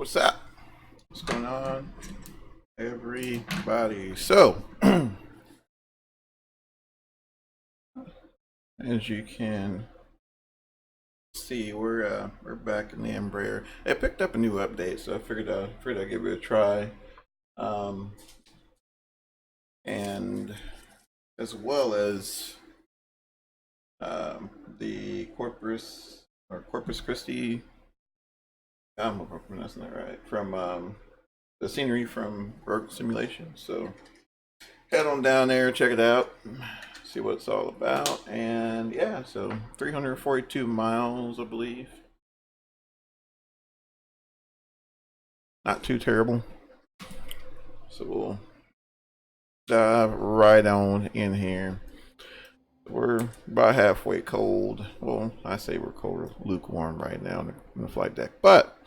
What's up? What's going on, everybody? So, as you can see, we're back in the Embraer. I picked up a new update, so I figured I'd give it a try, um, and as well as um, the Corpus Christi. I'm not pronouncing that right. From the scenery from Berg Simulation. So head on down there, check it out, see what it's all about. And yeah, so 342 miles, I believe. Not too terrible. So we'll dive right on in here. We're about halfway cold. Well, I say we're cold, lukewarm right now in the flight deck. But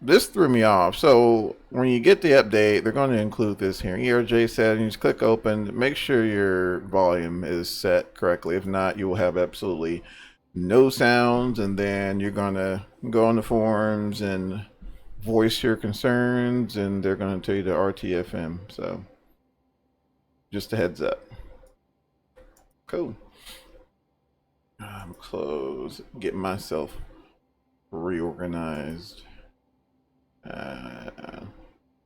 this threw me off. So when you get the update, they're going to include this here. ERJ settings, click open. Make sure your volume is set correctly. If not, you will have absolutely no sounds. And then you're going to go on the forums and voice your concerns. And they're going to tell you to RTFM. So just a heads up. Cool. I'm close. Getting myself reorganized.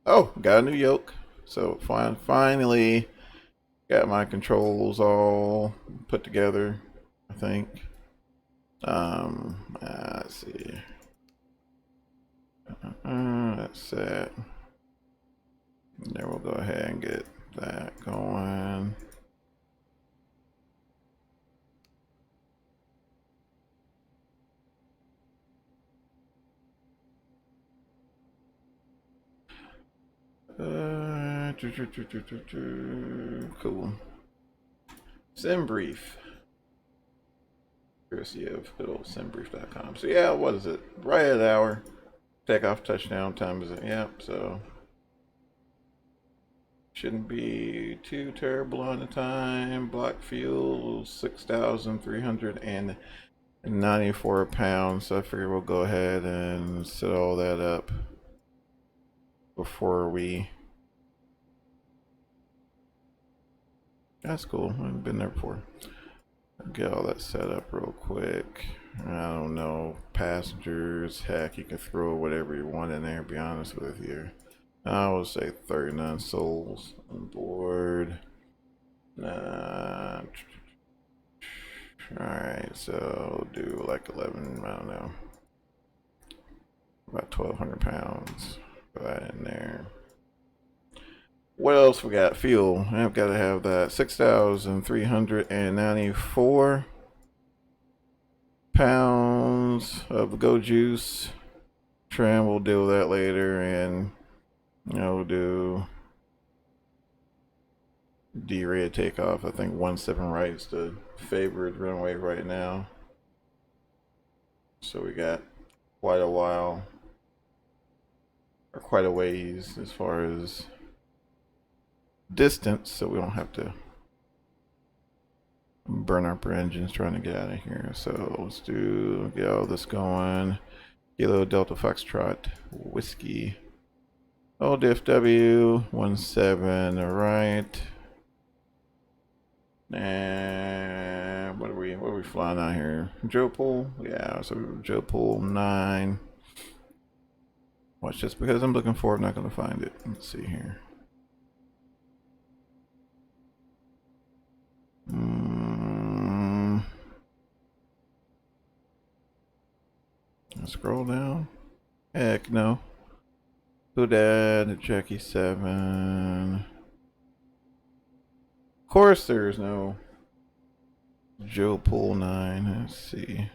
Oh, got a new yoke. So finally got my controls all put together, I think. Let's see. That's it. And then we'll go ahead and get that going. Cool. Sim brief. Courtesy of good old simbrief.com. So yeah, what is it? Right at an hour. Takeoff touchdown time is it? Yep. So shouldn't be too terrible on the time. Block fuel 6,394 pounds. So I figure we'll go ahead and set all that up before we. That's cool. I've been there before. Get all that set up real quick. I don't know. Passengers, heck, you can throw whatever you want in there, to be honest with you. I would say 39 souls on board. Alright, so do like 11, I don't know. About 1,200 pounds. Put that in there. What else we got? Fuel. I've got to have that. 6,394 pounds of go juice. Trim, we'll deal with that later. And we'll do D-rated takeoff. I think 17 right is the favored runway right now. So we got quite a while, or quite a ways as far as distance, so we don't have to burn up our engines trying to get out of here. So let's get all this going. Kilo Delta Foxtrot Whiskey. KDFW 17, alright. And what are we flying out here? Joe Pool? Yeah, so Joe Pool 9. Watch this, because I'm looking for it, I'm not gonna find it. Let's see here. Scroll down. Heck no. Dad, Jackie 7. Of course there's no Joe Pool 9. Let's see.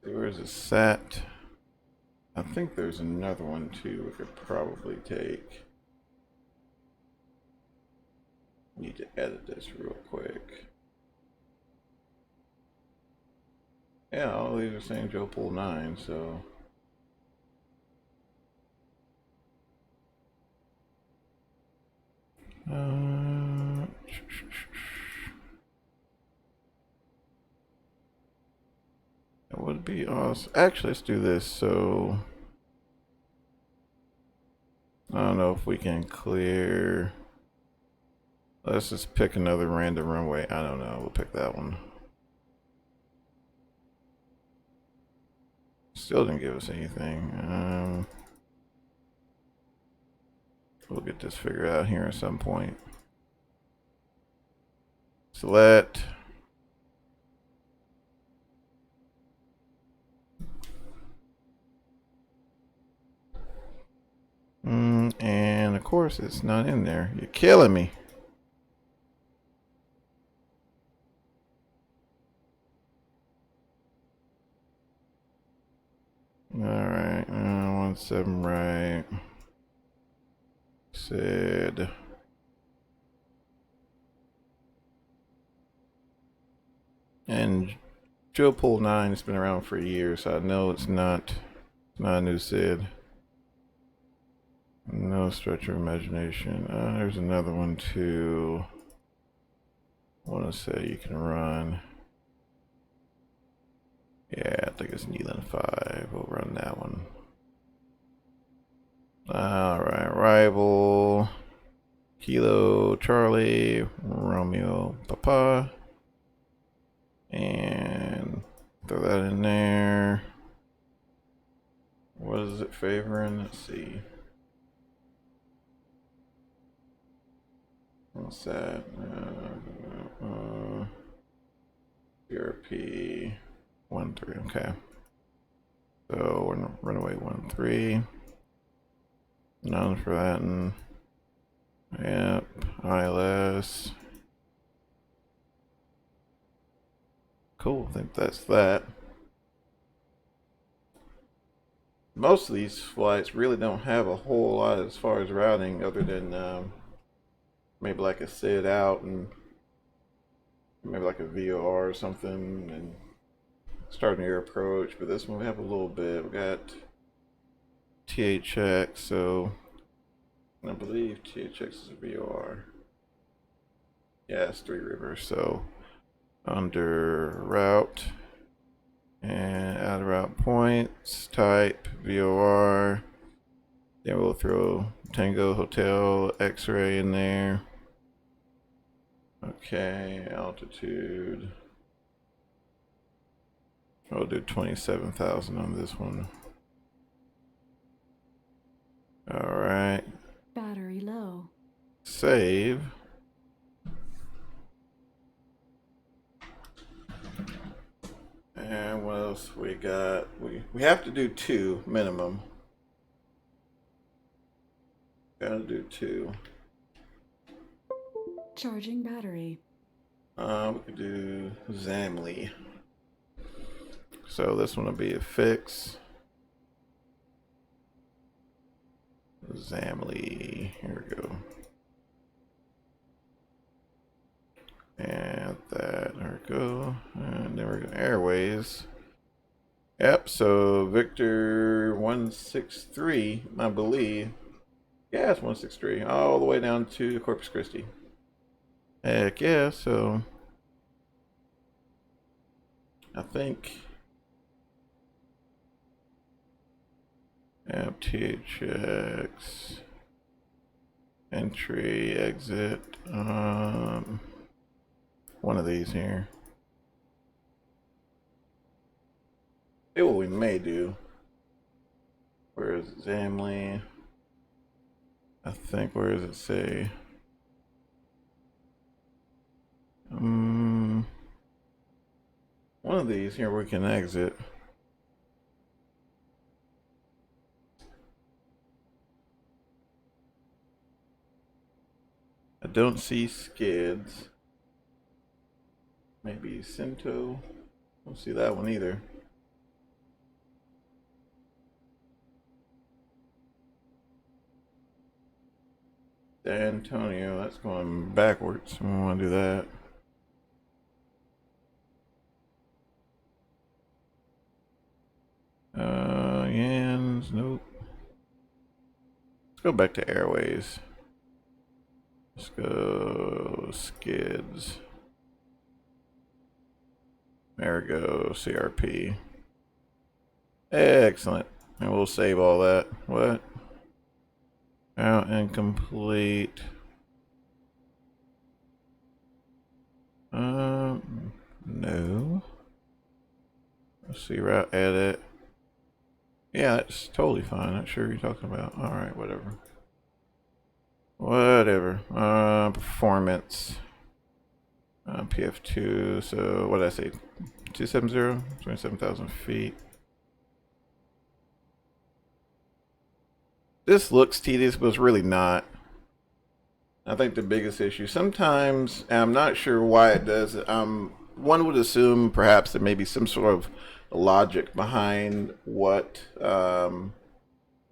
Where's it sat? I think there's another one too we could probably take. Need to edit this real quick. Yeah, all these are saying Joe Pool 9, so. would be awesome. Actually, let's do this. So I don't know if we can clear. Let's just pick another random runway. I don't know. We'll pick that one. Still didn't give us anything. We'll get this figured out here at some point. Select. And of course it's not in there. You're killing me. Alright, 17 right. Said. And Joe Pool 9 has been around for years, so I know it's not a new SID. No stretch of imagination. There's another one too. I want to say you can run. Yeah, I think it's Neelan 5. We'll run that one. Alright, Rival. Kilo Charlie. Romeo Papa. And throw that in there. What is it favoring? Let's see. What's that? KCRP 1-3. Okay. So we're gonna runaway 1-3. None for that. And yep. ILS. Cool. I think that's that. Most of these flights really don't have a whole lot as far as routing, other than maybe like a SID out and maybe like a VOR or something, and starting your approach. But this one we have a little bit. We got THX, so I believe THX is a VOR. Yeah, it's Three Rivers. So under route and out of route points, type VOR. Then we'll throw Tango Hotel X-ray in there. Okay, altitude. We'll do 27,000 on this one. Alright. Battery low. Save. And what else we got? We have to do 2 minimum. Gotta do 2. Charging battery. We could do Zamley. So this one will be a fix. Zamley. Here we go. And that. There we go. And then we're going Airways. Yep. So Victor 163, I believe. Yeah, it's 163. All the way down to Corpus Christi. Heck yeah. So I think. Yep, THX. Entry, exit. One of these here. See what we may do. Where is Zamley? I think, where does it say? One of these here we can exit. I don't see skids. Maybe Cinto. Don't see that one either. San Antonio, that's going backwards. We don't want to do that. Yans, nope. Let's go back to Airways. Let's go skids. There we go, CRP. Excellent. And we'll save all that. What? Out and complete. No. Let's see, route edit. Yeah, that's totally fine. Not sure what you're talking about. Alright, whatever. Whatever. Performance. PF2, so what did I say? 270? 27,000 feet. This looks tedious, but it's really not. I think the biggest issue, sometimes, and I'm not sure why it does it, one would assume perhaps there may be some sort of logic behind what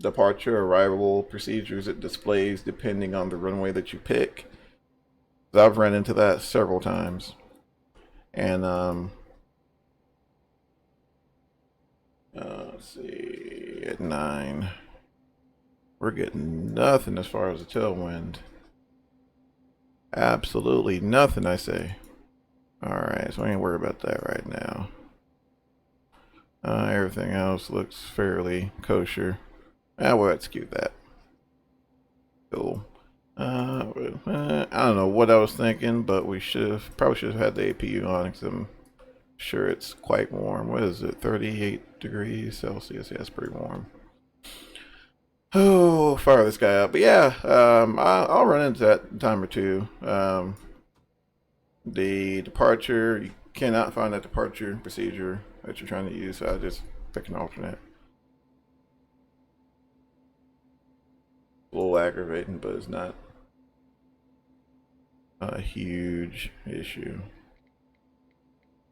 departure arrival procedures it displays depending on the runway that you pick. I've run into that several times. And let's see, at 9, we're getting nothing as far as the tailwind. Absolutely nothing, I say. Alright, so I ain't worried about that right now. Everything else looks fairly kosher. We'll execute that. Cool. I don't know what I was thinking, but we probably should have had the APU on because I'm sure it's quite warm. What is it? 38 degrees Celsius. Yeah, it's pretty warm. Oh, fire this guy up. But yeah, I'll run into that time or two. The departure, you cannot find that departure procedure that you're trying to use, so I just pick an alternate. A little aggravating, but it's not a huge issue.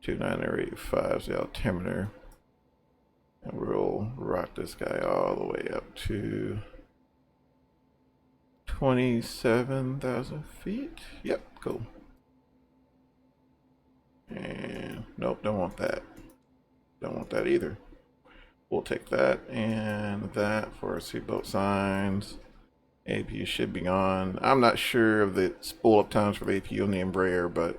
29085 is the altimeter. And we'll rock this guy all the way up to 27,000 feet. Yep, cool. And nope, don't want that. Don't want that either. We'll take that and that for our seatbelt signs. APU should be on. I'm not sure of the spool up times for the APU on the Embraer, but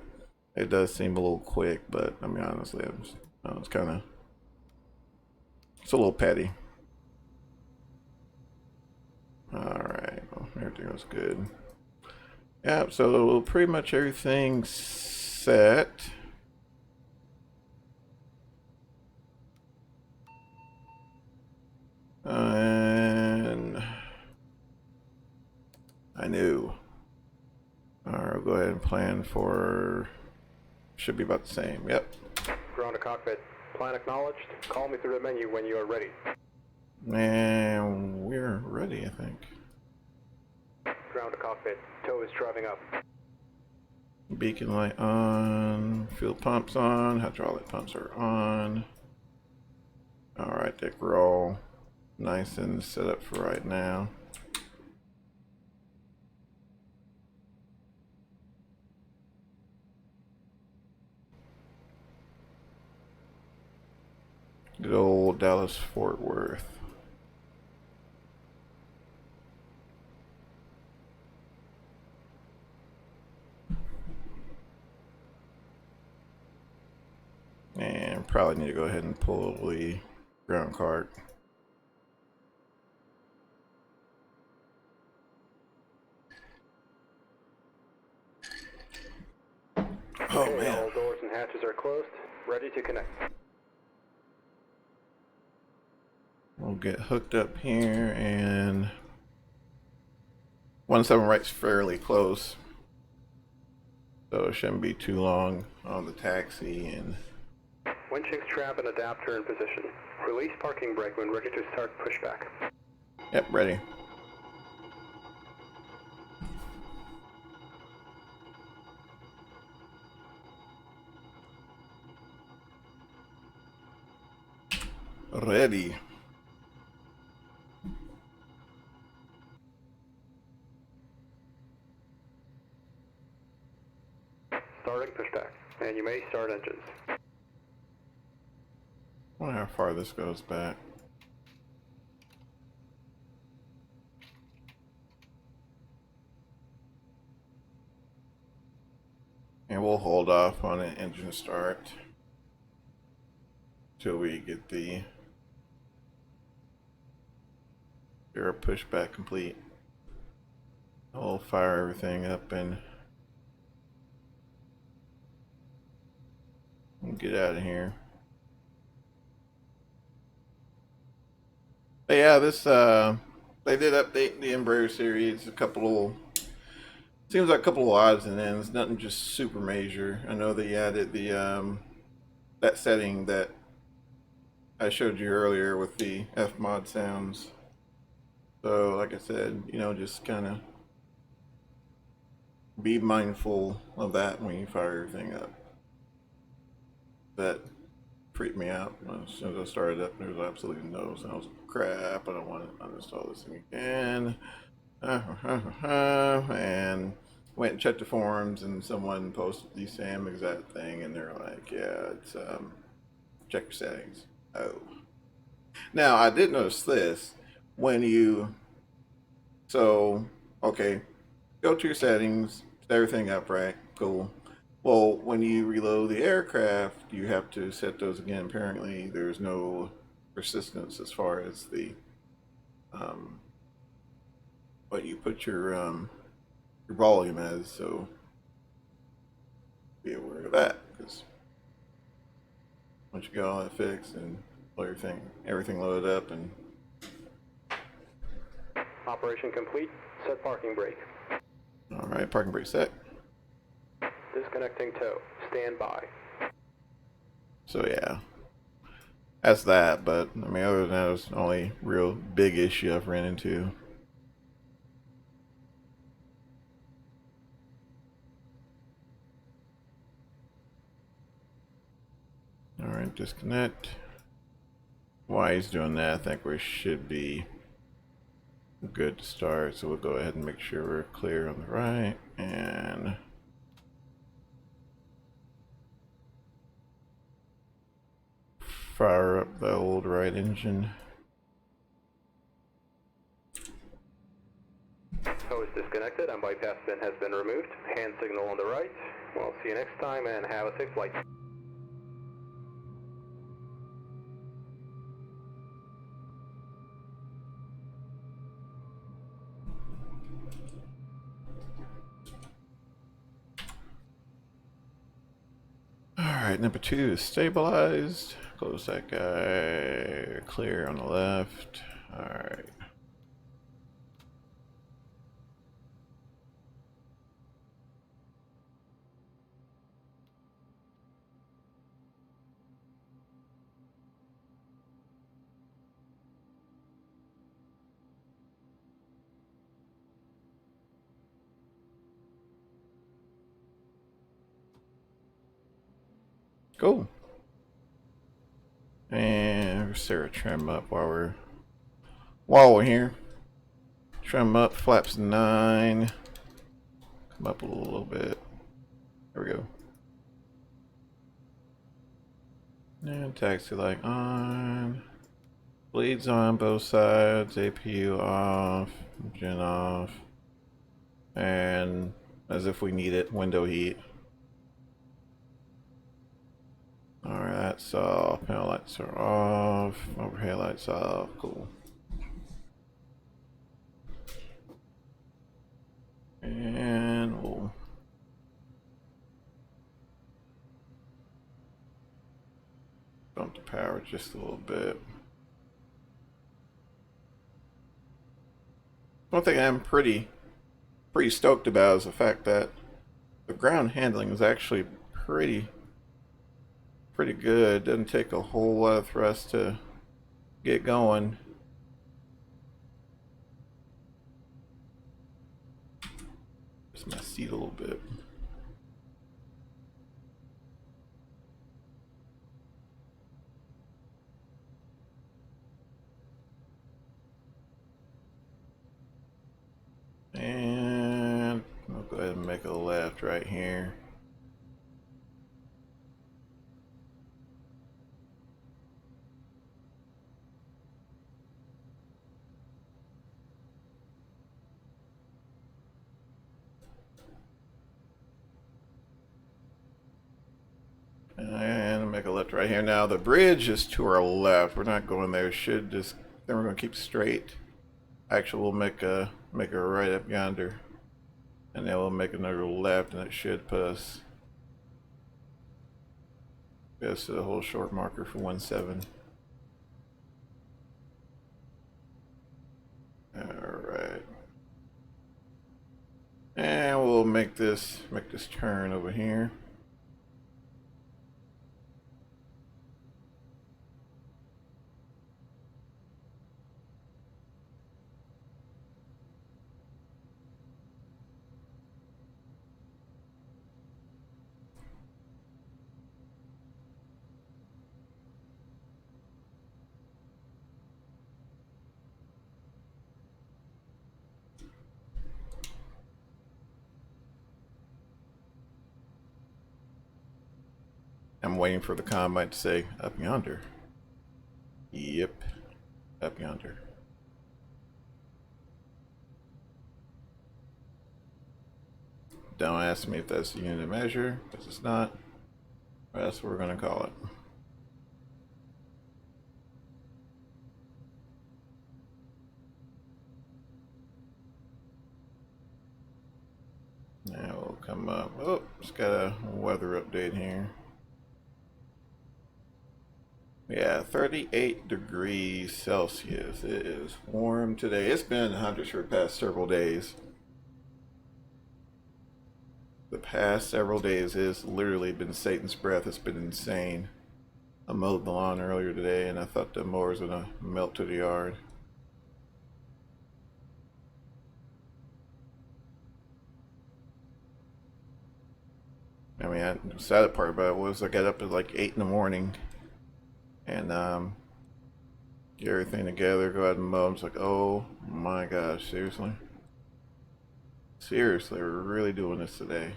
it does seem a little quick. But I mean, honestly, it's kind of, it's a little petty. Alright, well, everything was good. Yep, so pretty much everything's set. And I knew. Alright, we'll go ahead and plan for, should be about the same, yep. Ground to cockpit. Plan acknowledged. Call me through the menu when you are ready. And we're ready, I think. Ground to cockpit. Tow is driving up. Beacon light on, fuel pumps on, hydraulic pumps are on. Alright, Dick, we're all nice and set up for right now. Good old Dallas Fort Worth. And probably need to go ahead and pull the ground cart. Oh Okay, man. all doors and hatches are closed. Ready to connect. We'll get hooked up here, and 17 right's fairly close, so it shouldn't be too long on the taxi. And Winching strap and adapter in position. Release parking brake when ready to start pushback. yep, ready. Ready. Starting pushback, and you may start engines. I wonder how far this goes back. And we'll hold off on an engine start till we get the They're pushback complete. I'll fire everything up and get out of here. But yeah, this they did update the Embraer series. Seems like a couple of odds and ends. Nothing just super major. I know they added the that setting that I showed you earlier with the F mod sounds. So, like I said, just kind of be mindful of that when you fire everything up. That freaked me out. As soon as I started up, there was absolutely no sounds. Crap, I don't want to uninstall this thing again. And went and checked the forums, and someone posted the same exact thing, and they're like, yeah, it's check your settings. Oh. Now, I did notice this. When you, okay, go to your settings, set everything up right, cool. Well, when you reload the aircraft, you have to set those again. Apparently, there's no persistence as far as the what you put your volume as. So be aware of that, because once you get all that fixed and everything loaded up, and Operation complete. Set parking brake. all right, parking brake set. Disconnecting tow. Stand by. So yeah, that's that. But I mean, other than that, it's the only real big issue I've ran into. All right, disconnect. While he's doing that, I think we should be good to start. So we'll go ahead and make sure we're clear on the right and fire up the old right engine. Hose disconnected and bypass pin has been removed. Hand signal on the right. We'll see you next time and have a safe flight. Alright, number 2 is stabilized. Close that guy. Clear on the left. Alright. Cool. And Sarah trim up while we're here. Trim up, flaps 9. Come up a little bit. There we go. And taxi light on. Bleeds on both sides. APU off. Engine off. And as if we need it, window heat. Alright, that's off. Panel lights are off. Overhead lights off. Cool. And we'll bump the power just a little bit. One thing I'm pretty stoked about is the fact that the ground handling is actually pretty good. Doesn't take a whole lot of thrust to get going. Just my seat a little bit. And I'll go ahead and make a left right here. And make a left right here. Now the bridge is to our left. We're not going there. Then we're going to keep straight. Actually, we'll make a right up yonder, and then we'll make another left, and it should put us to the whole short marker for 1-7. All right, and we'll make this turn over here. I'm waiting for the combine to say up yonder. Yep, up yonder. Don't ask me if that's the unit of measure, because it's not. That's what we're going to call it. Now we'll come up. Oh, it's got a weather update here. Yeah, 38 degrees Celsius. It is warm today. It's been in the hundreds for the past several days. The past several days has literally been Satan's breath. It's been insane. I mowed the lawn earlier today, and I thought the mower was gonna melt to the yard. I mean, the sad part about it was I got up at like 8 in the morning, and get everything together, go out and mow. It's like, oh my gosh, seriously? Seriously, we're really doing this today.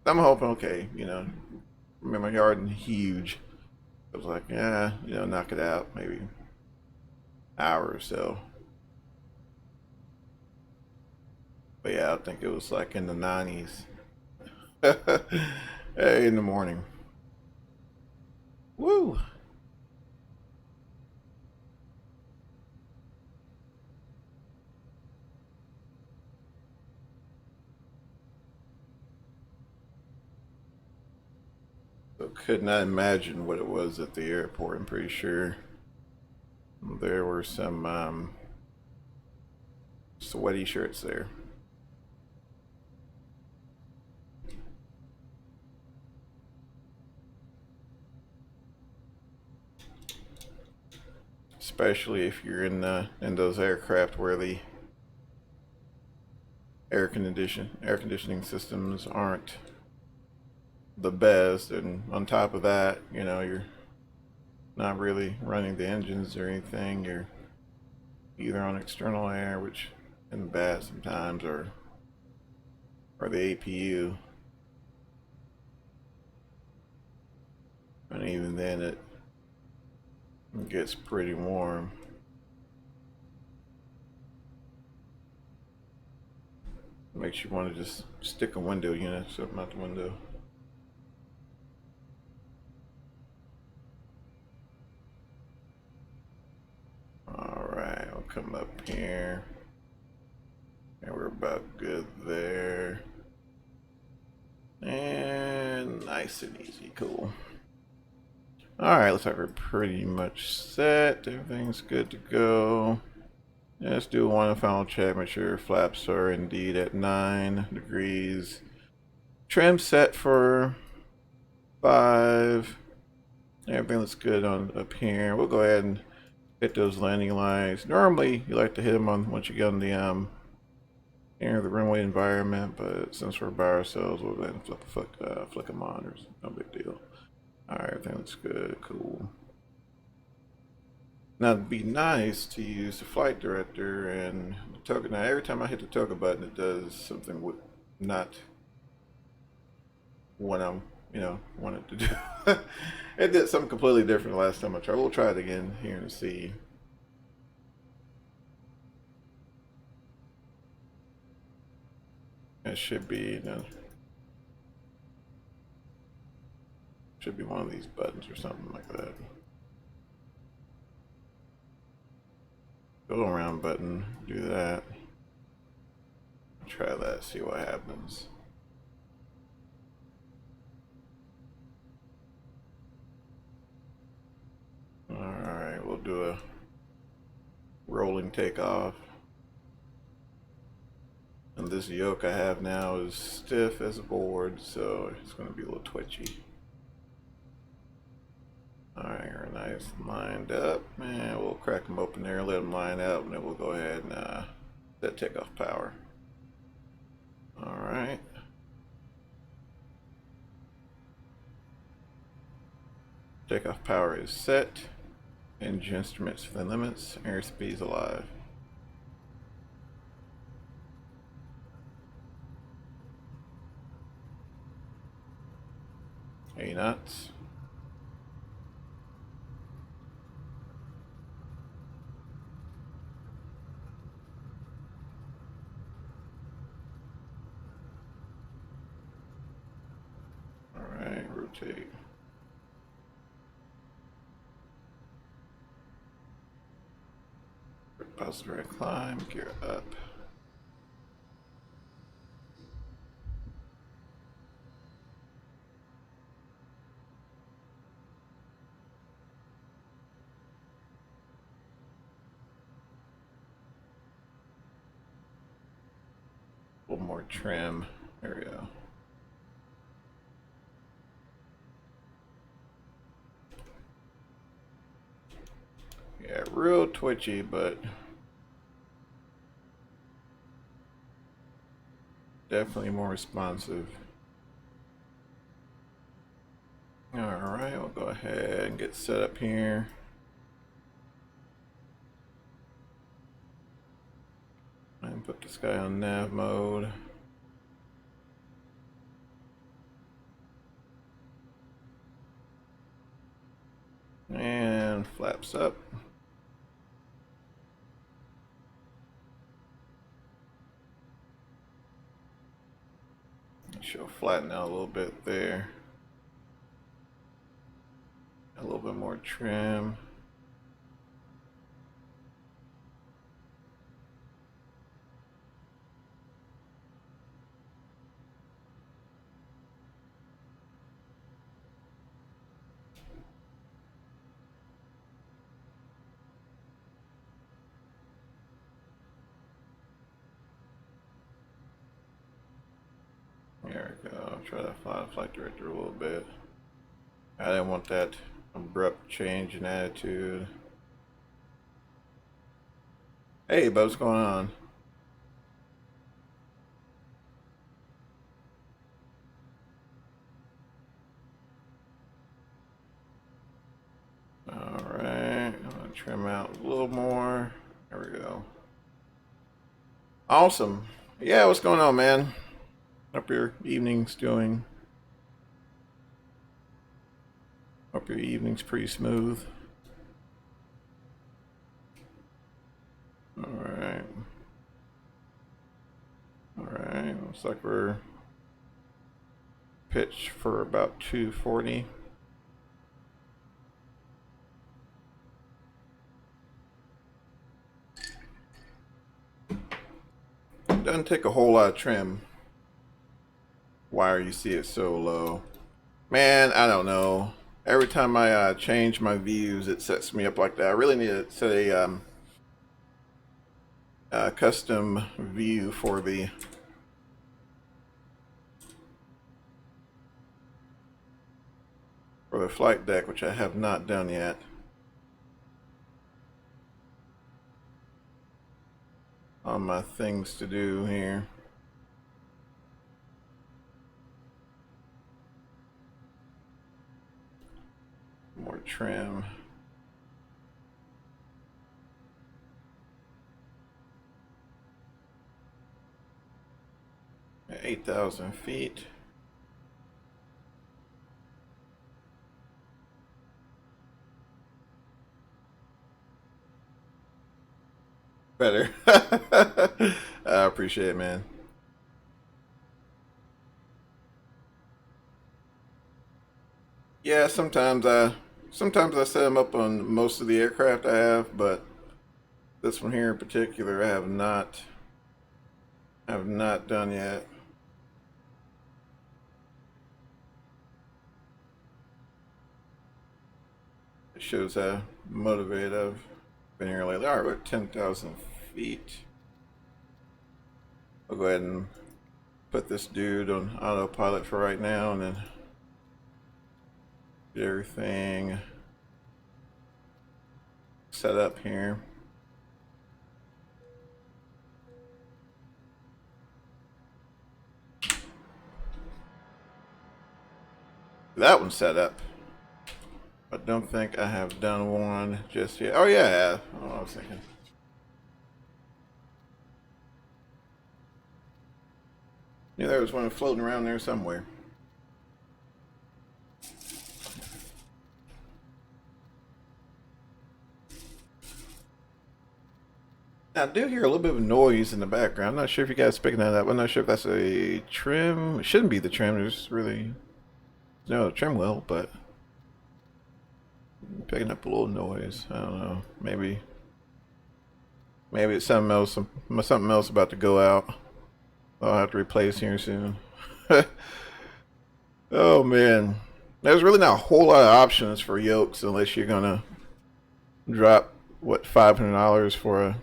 I'm hoping, okay, you know, I mean, my yard is huge. I was like, yeah, you know, knock it out, maybe an hour or so. But yeah, I think it was like in the 90s. Hey, in the morning. Woo! So could not imagine what it was at the airport. I'm pretty sure there were some sweaty shirts there. Especially if you're in those aircraft where the air conditioning systems aren't the best, and on top of that, you know, you're not really running the engines or anything. You're either on external air, which isn't bad sometimes, or the APU, and even then it gets pretty warm. Makes you want to just stick a window unit something out the window. Alright, I'll come up here. And we're about good there. And nice and easy, cool. Alright, looks like we're pretty much set. Everything's good to go. Let's do one final check, make sure flaps are indeed at 9 degrees. Trim set for 5. Everything looks good on up here. We'll go ahead and hit those landing lights. Normally, you like to hit them on once you get on the enter the runway environment, but since we're by ourselves, we'll go ahead and flick them on. There's no big deal. Alright, everything looks good, cool. Now, it'd be nice to use the flight director and the toggle. Now, every time I hit the toggle button, it does something with not what I'm, you know, wanted to do. It did something completely different the last time I tried. We'll try it again here and see. It should be, you know, should be one of these buttons or something like that. Go around button, do that. Try that, see what happens. Alright, we'll do a rolling takeoff. And this yoke I have now is stiff as a board, so it's going to be a little twitchy. Alright, we're nice lined up, and we'll crack them open there, let them line up, and then we'll go ahead and set takeoff power. Alright. Takeoff power is set. Engine instruments within limits. Airspeed's alive. A knots. Alright, rotate. Positive climb, gear up. A little more trim. There we go. Yeah, real twitchy, but definitely more responsive. Alright, we'll go ahead and get set up here. And put this guy on nav mode. And flaps up. She'll flatten out a little bit there. A little bit more trim. There we go. I'll try to fly the flight director a little bit. I didn't want that abrupt change in attitude. Hey, bud, what's going on? Alright, I'm gonna trim out a little more. There we go. Awesome. Yeah, what's going on, man? Hope your evening's doing. Hope your evening's pretty smooth. Alright. Alright, looks like we're pitched for about 240. Doesn't take a whole lot of trim. Why you see it so low? Man, I don't know. Every time I change my views, it sets me up like that. I really need to set a custom view for the flight deck, which I have not done yet. On my things to do here. More trim. At 8,000 feet. Better. I appreciate it, man. Yeah, sometimes I set them up on most of the aircraft I have, but This one here in particular, I have not done yet. It shows how motivated I've been here lately. All right, we're at 10,000 feet. I'll go ahead and put this dude on autopilot for right now, and then get everything set up here. That one's set up. I don't think I have done one just yet. Oh yeah, I have. Oh, I was thinking. Yeah, there was one floating around there somewhere. Now, I do hear a little bit of noise in the background. I'm not sure if you guys are picking that up. I'm not sure if that's a trim. It shouldn't be the trim. There's really no trim wheel, but I'm picking up a little noise. I don't know. Maybe it's something else. Something else about to go out. I'll have to replace here soon. Oh man, there's really not a whole lot of options for yokes unless you're gonna drop what $500 for a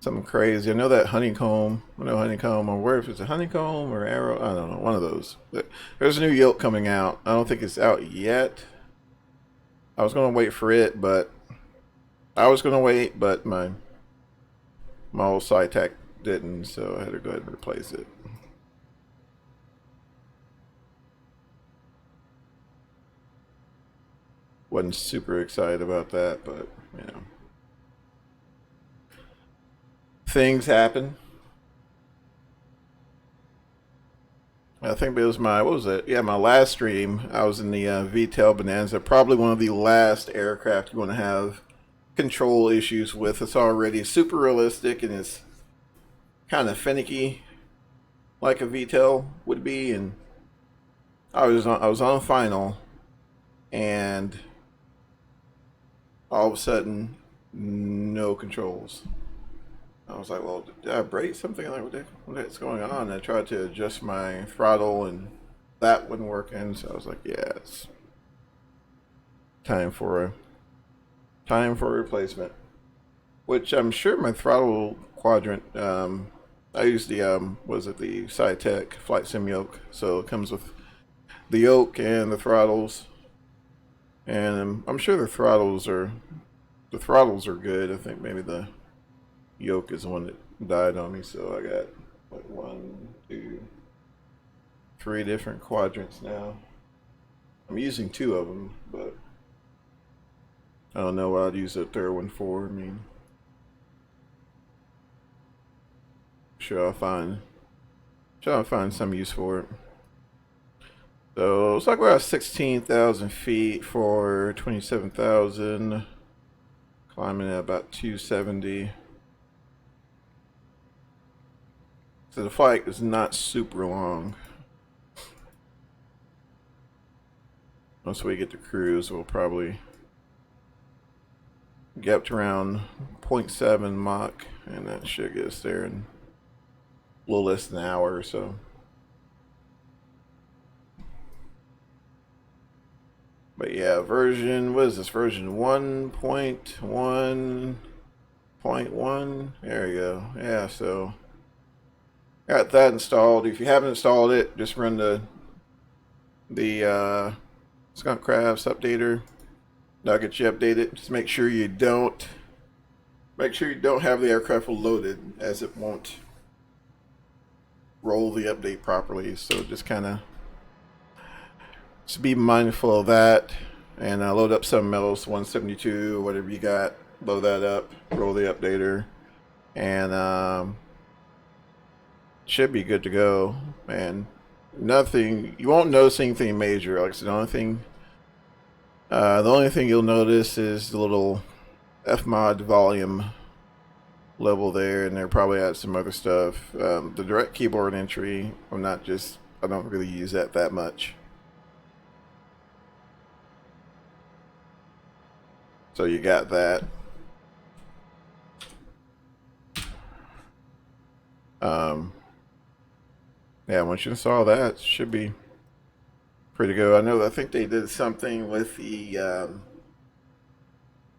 something crazy. I know that honeycomb. I know honeycomb, or where if it's a honeycomb or arrow. I don't know. One of those. There's a new yoke coming out. I don't think it's out yet. I was gonna wait for it, but my old SciTech didn't, so I had to go ahead and replace it. Wasn't super excited about that, but you know, things happen. I think it was my, what was it? Yeah, my last stream. I was in the VTEL Bonanza. Probably one of the last aircraft you want to have control issues with. It's already super realistic and it's kind of finicky, like a VTEL would be. And I was on final, and all of a sudden, no controls. I was like, well, did I break something? Like, what's going on? And I tried to adjust my throttle, and that wouldn't work. And so I was like, yeah, it's time for a replacement. Which I'm sure my throttle quadrant. I use the was it the SciTech Flight Sim yoke? So it comes with the yoke and the throttles, and I'm sure the throttles are good. I think maybe the yoke is the one that died on me. So I got like 1, 2, 3 different quadrants now. I'm using 2 of them, but I don't know what I'd use the third one for. I mean, sure I'll find some use for it. So it's like we're at 16,000 feet for 27,000. Climbing at about 270. So the flight is not super long. Once we get to cruise, we'll probably get up to around 0.7 Mach, and that should get us there in a little less than an hour or so. But yeah, what is this, version 1.1.1? There you go. Yeah, so got that installed. If you haven't installed it, just run the Skunk Crafts updater. That'll get you updated. Just make sure you don't have the aircraft loaded, as it won't roll the update properly. So just be mindful of that, and load up some metals, 172, whatever you got. Load that up, roll the updater, and should be good to go. And nothing, you won't notice anything major. Like I said, the only thing you'll notice is the little Fmod volume level there, and they're probably add some other stuff. The direct keyboard entry, I don't really use that much. So you got that. Yeah, once you install that, it should be pretty good. I think they did something with the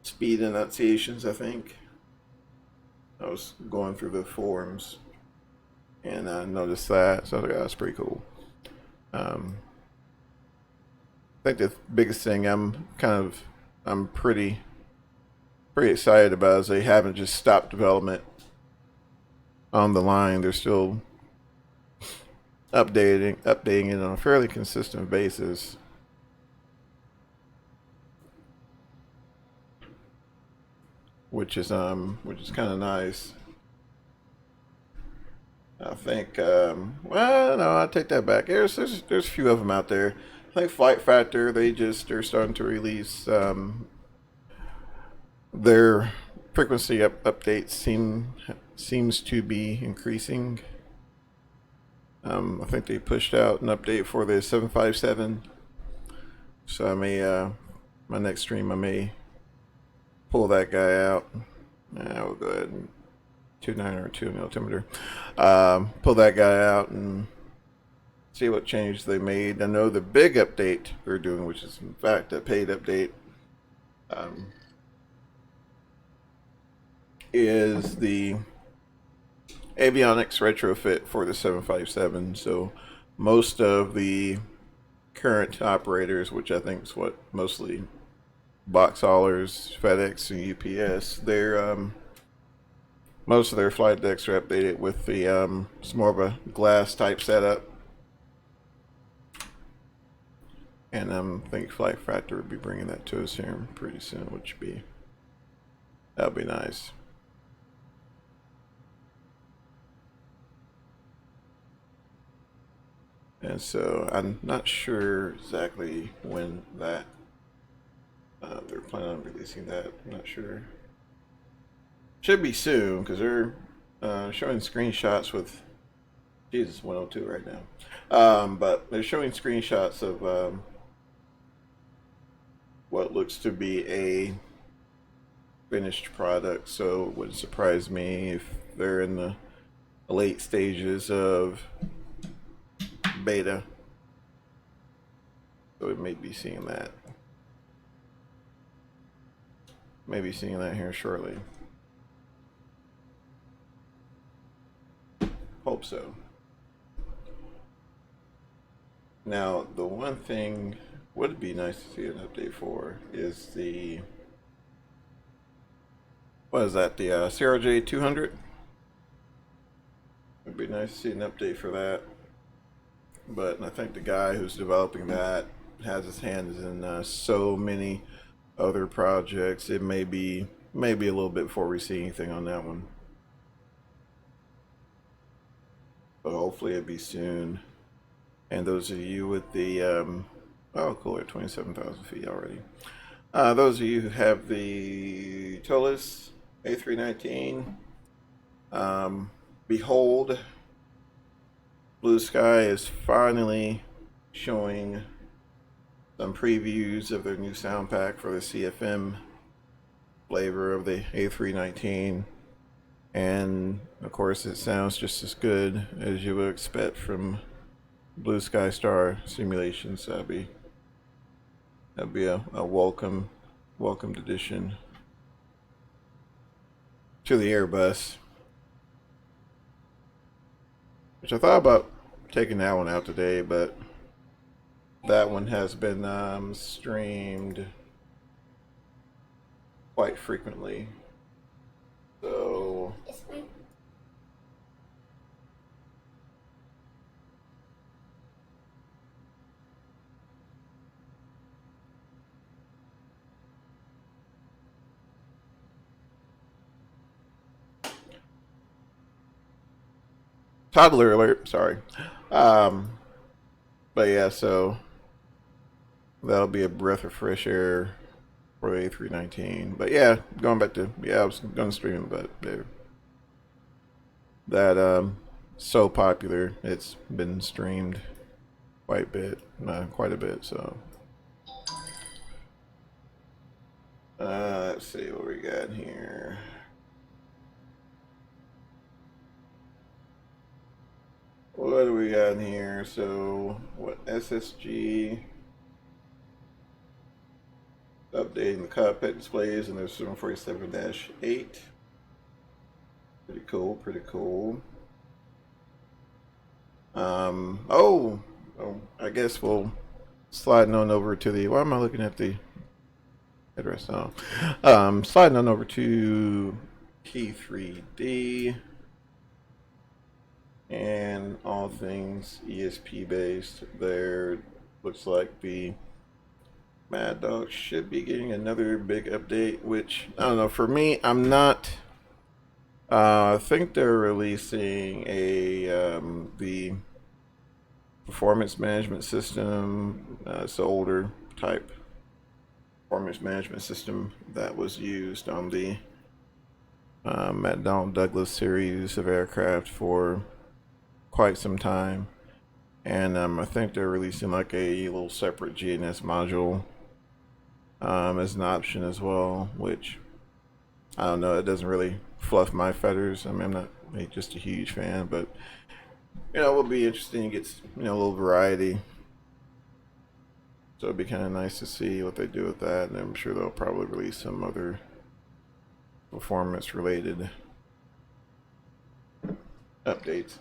speed annunciations. I think I was going through the forums and I noticed that, so yeah, that's pretty cool. I think the biggest thing I'm pretty excited about is they haven't just stopped development on the line. They're still updating it on a fairly consistent basis. Which is kind of nice. I think well, no, I take that back. There's a few of them out there. I think Flight Factor, they're starting to release their frequency updates seems to be increasing. I think they pushed out an update for the 757. So I may my next stream I may pull that guy out. We'll go ahead and 2.9 or 2 altimeter. Pull that guy out and see what changes they made. I know the big update they're doing, which is in fact a paid update, is the avionics retrofit for the 757. So most of the current operators, which I think is what mostly box haulers, FedEx, and UPS, they're most of their flight decks are updated with the it's more of a glass type setup. And I think Flight Factor will be bringing that to us here pretty soon, that'll be nice. And so I'm not sure exactly when that they're planning on releasing that. I'm not sure. Should be soon because they're showing screenshots with Jesus 102 right now. But they're showing screenshots of what looks to be a finished product. So it wouldn't surprise me if they're in the late stages of beta. So we may be seeing that. Maybe seeing that here shortly. Hope so. Now, the one thing would be nice to see an update for is the what is that? The CRJ 200. It'd be nice to see an update for that. But I think the guy who's developing that has his hands in so many other projects. It may be a little bit before we see anything on that one. But hopefully it'll be soon. And those of you with the oh cool, at 27,000 feet already. Those of you who have the Tolis A319, behold, Blue Sky is finally showing some previews of their new sound pack for the CFM flavor of the A319. And of course, it sounds just as good as you would expect from Blue Sky Star simulations. That'd be a welcomed addition to the Airbus. Which I thought about taking that one out today, but that one has been streamed quite frequently. So toddler alert, sorry. But yeah, so that'll be a breath of fresh air for the A319. But yeah, going back to I was going to stream it, but that so popular, it's been streamed quite a bit. So let's see what we got here. what do we got in here? So, what SSG updating the cockpit displays, and there's 747-8. Pretty cool, pretty cool. Oh, I guess we'll slide on over to the. Why am I looking at the headrest now? Sliding on over to Key 3D and all things ESP based. There looks like the Mad Dog should be getting another big update, which I don't know. For me, I'm not. I think they're releasing the performance management system. It's an older type performance management system that was used on the McDonnell Douglas series of aircraft for quite some time, and I think they're releasing like a little separate GNS module as an option as well, which I don't know. It doesn't really fluff my feathers. I mean, I'm not just a huge fan, but you know, it will be interesting to get a little variety. So it'd be kind of nice to see what they do with that, and I'm sure they'll probably release some other performance-related updates.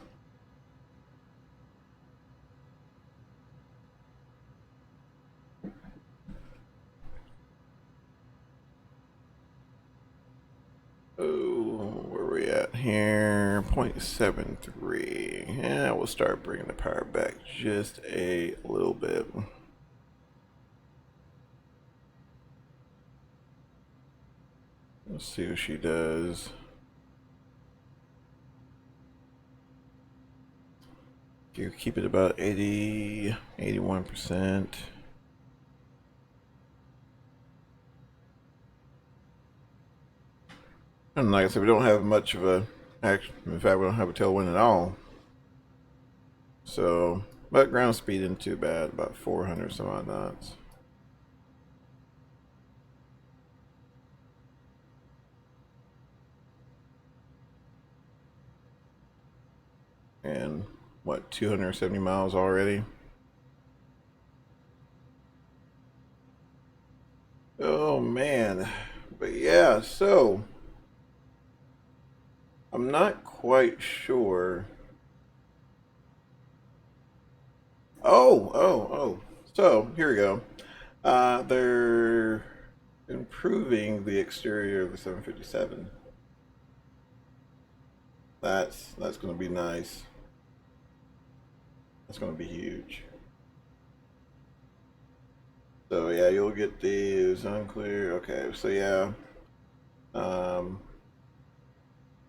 Oh, where are we at here? 0.73. Yeah, we'll start bringing the power back just a little bit. Let's see what she does. You keep it about 80, 81%. And like I said, we don't have much of a action. In fact, we don't have a tailwind at all. So, but ground speed isn't too bad, about 400 some odd knots. And what, 270 miles already? Oh man. But yeah, so I'm not quite sure. Oh. So here we go. They're improving the exterior of the 757. That's going to be nice. That's going to be huge. So yeah, you'll get these unclear. Okay, so yeah.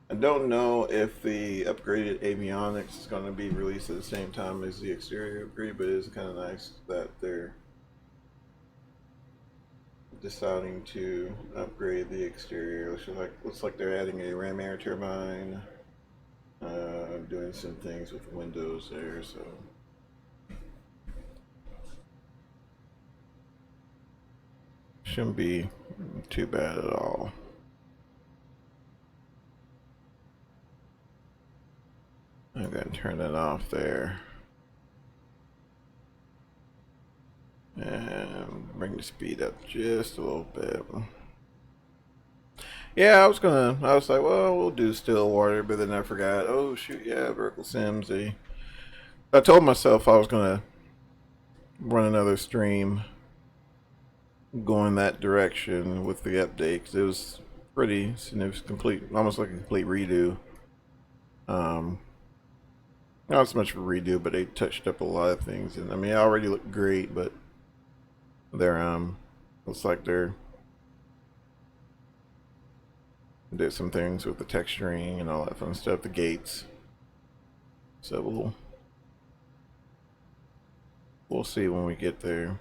I don't know if the upgraded avionics is going to be released at the same time as the exterior upgrade, but it's kind of nice that they're deciding to upgrade the exterior. Looks like they're adding a ram air turbine, doing some things with windows there, so shouldn't be too bad at all. I'm going to turn that off there. And bring the speed up just a little bit. Yeah, I was like, well, we'll do still water, but then I forgot. Oh, shoot, yeah, vertical sims. I told myself I was going to run another stream going that direction with the update, because it was pretty significant, almost like a complete redo. Not so much of a redo, but they touched up a lot of things, and I mean, it already looked great, but they're looks like they're did some things with the texturing and all that fun stuff, the gates. So we'll see when we get there.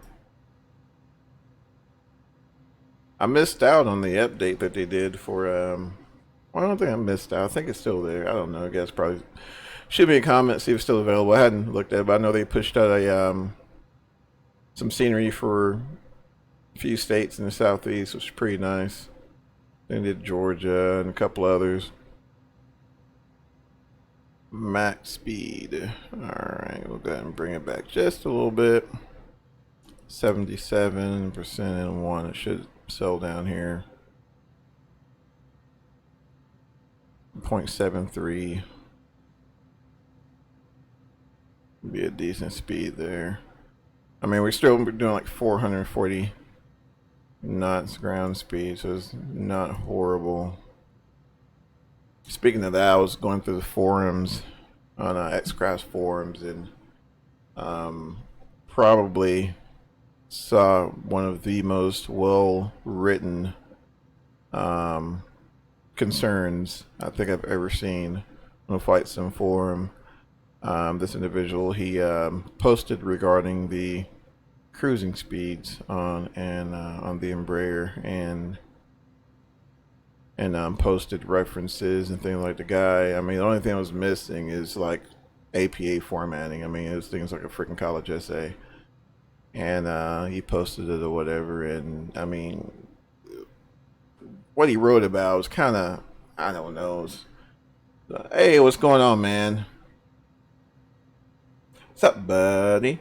I missed out on the update that they did for well, I don't think I missed out. I think it's still there. I don't know. I guess probably should be a comment, see if it's still available. I hadn't looked at it, but I know they pushed out a some scenery for a few states in the southeast, which is pretty nice. They did Georgia and a couple others. max speed. Alright, we'll go ahead and bring it back just a little bit. 77% in one. It should settle down here. 0.73. Be a decent speed there. I mean, we're still doing like 440 knots ground speed, so it's not horrible. Speaking of that, I was going through the forums on XCraft forums and probably saw one of the most well-written concerns I think I've ever seen on a flight sim forum. This individual, he posted regarding the cruising speeds on the Embraer and posted references and things like the guy. I mean, the only thing I was missing is like APA formatting. I mean, it was things like a freaking college essay, and he posted it or whatever. And I mean, what he wrote about was kind of, I don't know. Was, hey, what's going on, man? What's up, buddy?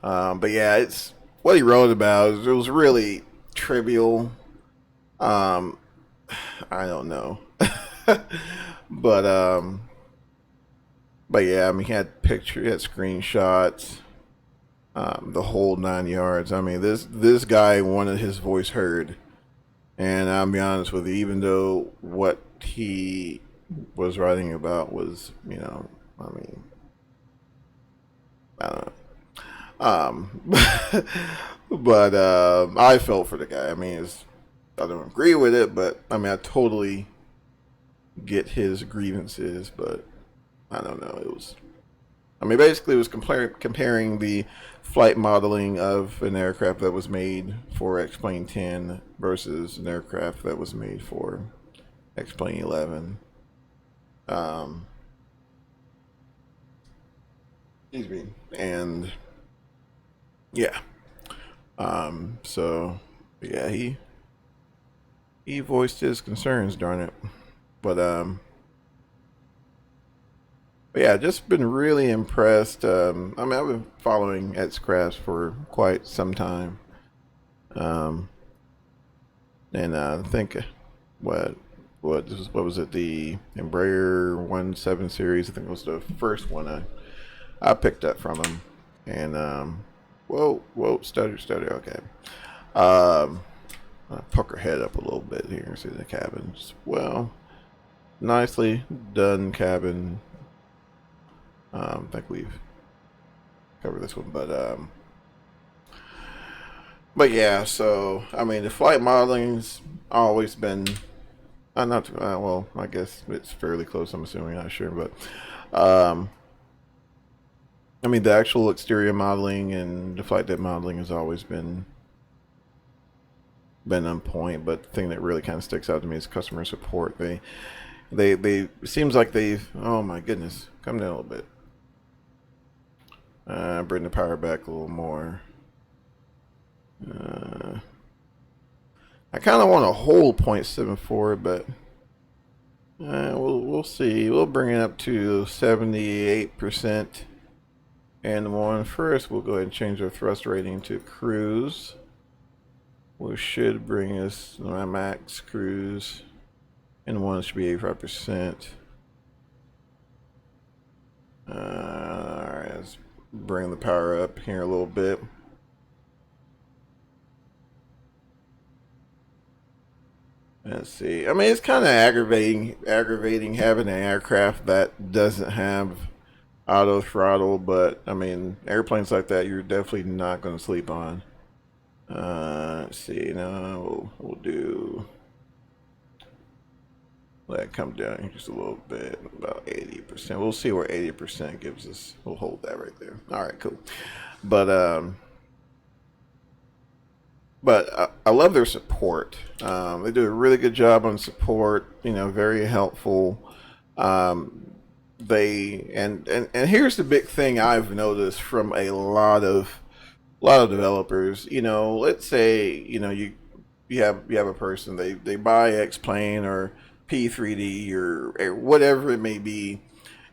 But yeah, it's what he wrote about. It was really trivial. I don't know, but but yeah, I mean, he had pictures, he had screenshots, the whole 9 yards. I mean, this guy wanted his voice heard, and I'll be honest with you, even though what he was writing about was, you know, I mean, I don't know. But I felt for the guy. I mean, I don't agree with it, but I mean, I totally get his grievances. But I don't know. It was, I mean, basically, it was comparing the flight modeling of an aircraft that was made for X-Plane 10 versus an aircraft that was made for X-Plane 11. Excuse me. And yeah. So yeah, he voiced his concerns, darn it. But yeah, just been really impressed. I mean, I've been following XCraft for quite some time. And I think what was it, the Embraer 17 series? I think it was the first one I picked up from him. And whoa, stutter, okay. I'll puck her head up a little bit here and see the cabin. Well, nicely done cabin. I think we've covered this one, but yeah. So I mean, the flight modeling's always been not well. I guess it's fairly close. I'm assuming, not sure, but I mean, the actual exterior modeling and the flight deck modeling has always been on point. But the thing that really kind of sticks out to me is customer support. They it seems like they've, oh my goodness, come down a little bit. Bring the power back a little more. I kind of want to hold 0.74, but we'll see. We'll bring it up to 78%. And one first, we'll go ahead and change our thrust rating to cruise, which should bring us my max cruise. And one should be 85%. Alright, let's bring the power up here a little bit. Let's see. I mean, it's kind of aggravating having an aircraft that doesn't have auto throttle, but I mean, airplanes like that you're definitely not going to sleep on. Let's see. Now we'll do. Let it come down here just a little bit, about 80%. We'll see where 80% gives us. We'll hold that right there. All right, cool. But I love their support. They do a really good job on support. You know, very helpful. They and here's the big thing I've noticed from a lot of developers. You know, let's say you have a person, they buy X-Plane or P3D or whatever it may be,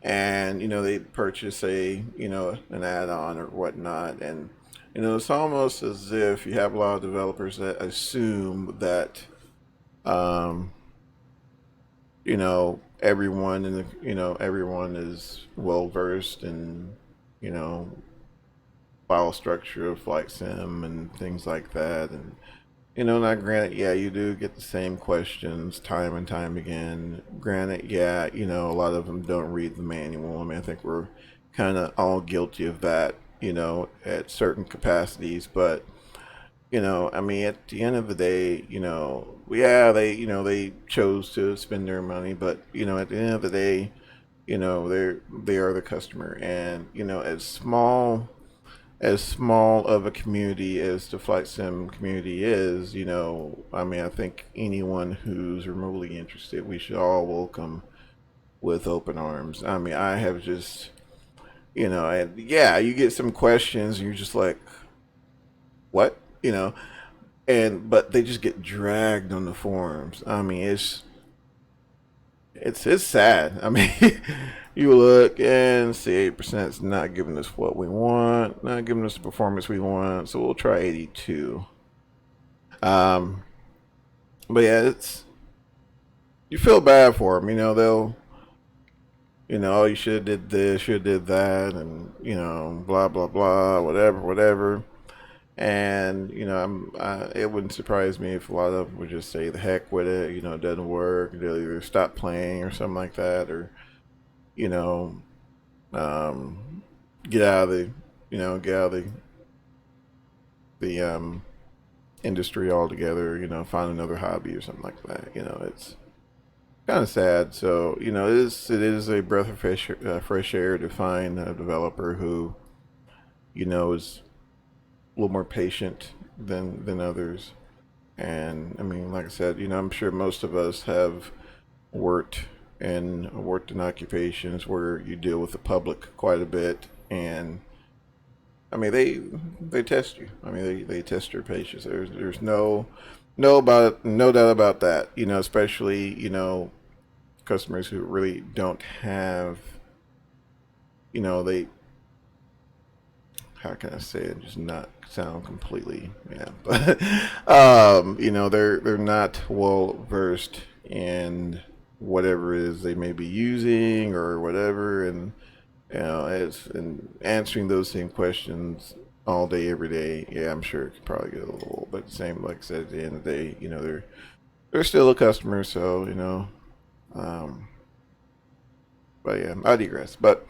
and they purchase an add-on or whatnot, and it's almost as if you have a lot of developers that assume that um, everyone in the everyone is well versed in you know file structure of flight sim and things like that. And not granted, yeah, you do get the same questions time and time again. Granted, yeah, a lot of them don't read the manual. I mean, I think we're kind of all guilty of that, at certain capacities. But I mean, at the end of the day, yeah, they chose to spend their money, but at the end of the day, they are the customer, and as small of a community as the flight sim community is, I mean, I think anyone who's remotely interested, we should all welcome with open arms. I mean, I have just, yeah, you get some questions, and you're just like, what, but they just get dragged on the forums. I mean, it's sad. I mean, you look and see 8% is not giving us what we want, not giving us the performance we want, so we'll try 82. Um, but yeah, you feel bad for them. They'll, oh, you should have did this, should have did that, and blah blah blah, whatever. And it wouldn't surprise me if a lot of them would just say the heck with it. It doesn't work. They'll either stop playing or something like that, or you know, um, get out of the industry altogether. Find another hobby or something like that. It's kind of sad. So it is a breath of fresh air to find a developer who is a little more patient than others. And I mean, like I said, I'm sure most of us have worked worked in occupations where you deal with the public quite a bit, and I mean they test you. I mean they test your patience. There's no doubt about that. Especially customers who really don't have they, how can I say it, just not sound completely, yeah, but they're not well versed in whatever it is they may be using or whatever, and it's and answering those same questions all day every day. Yeah, I'm sure it could probably get a little, but the same, like I said, at the end of the day, they're still a customer, so um, but yeah, I digress. But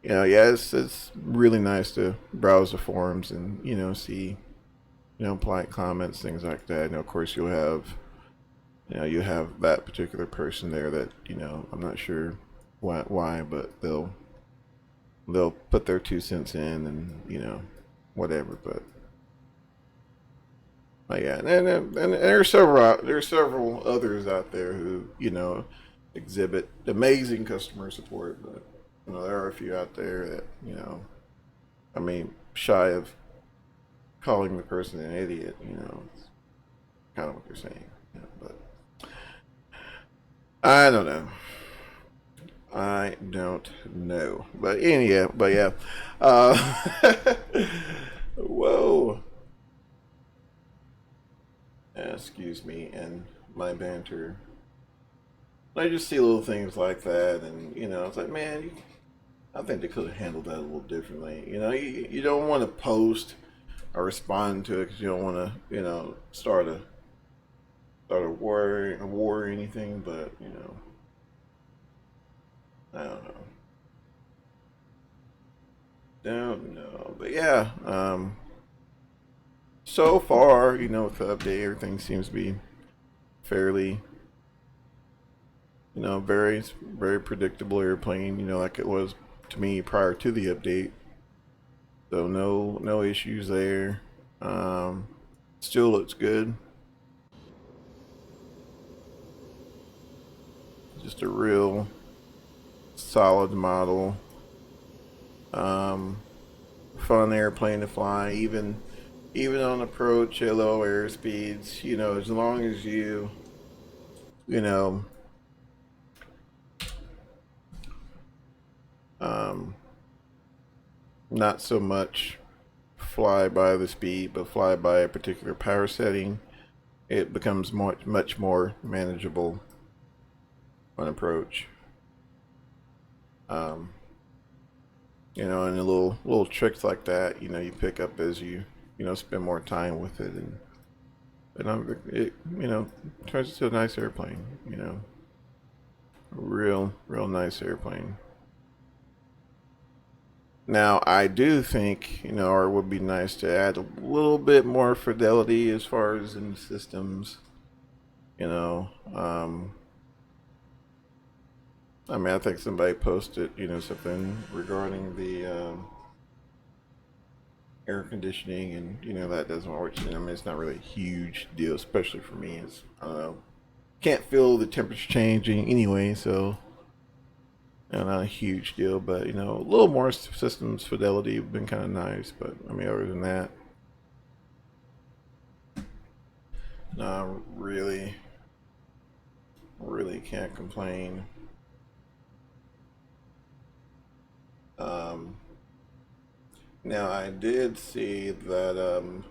yeah, it's really nice to browse the forums and see polite comments, things like that. Of course, you have that particular person there that I'm not sure why, but they'll put their 2 cents in, and whatever. But yeah, and there are several others out there who exhibit amazing customer support, but there are a few out there that I mean, shy of calling the person an idiot. It's kind of what they're saying. But I don't know. I don't know. But anyhow, but yeah. Uh, whoa. Excuse me and my banter. I just see little things like that, and it's like, man, I think they could have handled that a little differently. You don't want to post or respond to it because you don't want to, start a war or anything. But I don't know. But yeah, so far, with the update, everything seems to be fairly, very very predictable airplane. Like it was to me prior to the update. So no issues there. Um, Still looks good. Just a real solid model. Um, Fun airplane to fly, even on approach at low airspeeds. As long as you know Not so much fly by the speed, but fly by a particular power setting, it becomes much more manageable on approach. Um, and the little tricks like that, you pick up as you spend more time with it, and it turns into a nice airplane. Real nice airplane. Now, I do think, or it would be nice to add a little bit more fidelity as far as in systems. You know, um, I think somebody posted, something regarding the air conditioning, and that doesn't work. It's not really a huge deal, especially for me. It's I don't know, can't feel the temperature changing anyway, so not a huge deal. But a little more systems fidelity would been kind of nice. But other than that, no, really can't complain. Um, Now I did see that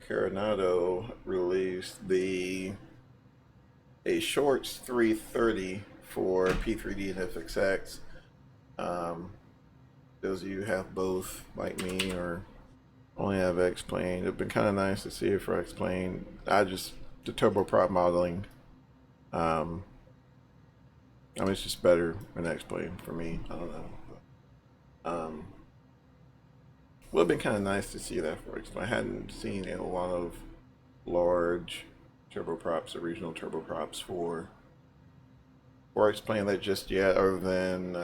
Coronado released the a shorts 330 for P3D and FXX. Um, those of you who have both, like me, or only have X-Plane, it'd been kind of nice to see it for X-Plane. The turboprop modeling. Um, it's just better than X-Plane for me. I don't know. Um, would have been kind of nice to see that for X-Plane. I hadn't seen a lot of large turboprops or regional turboprops for X-Plane that just yet, other than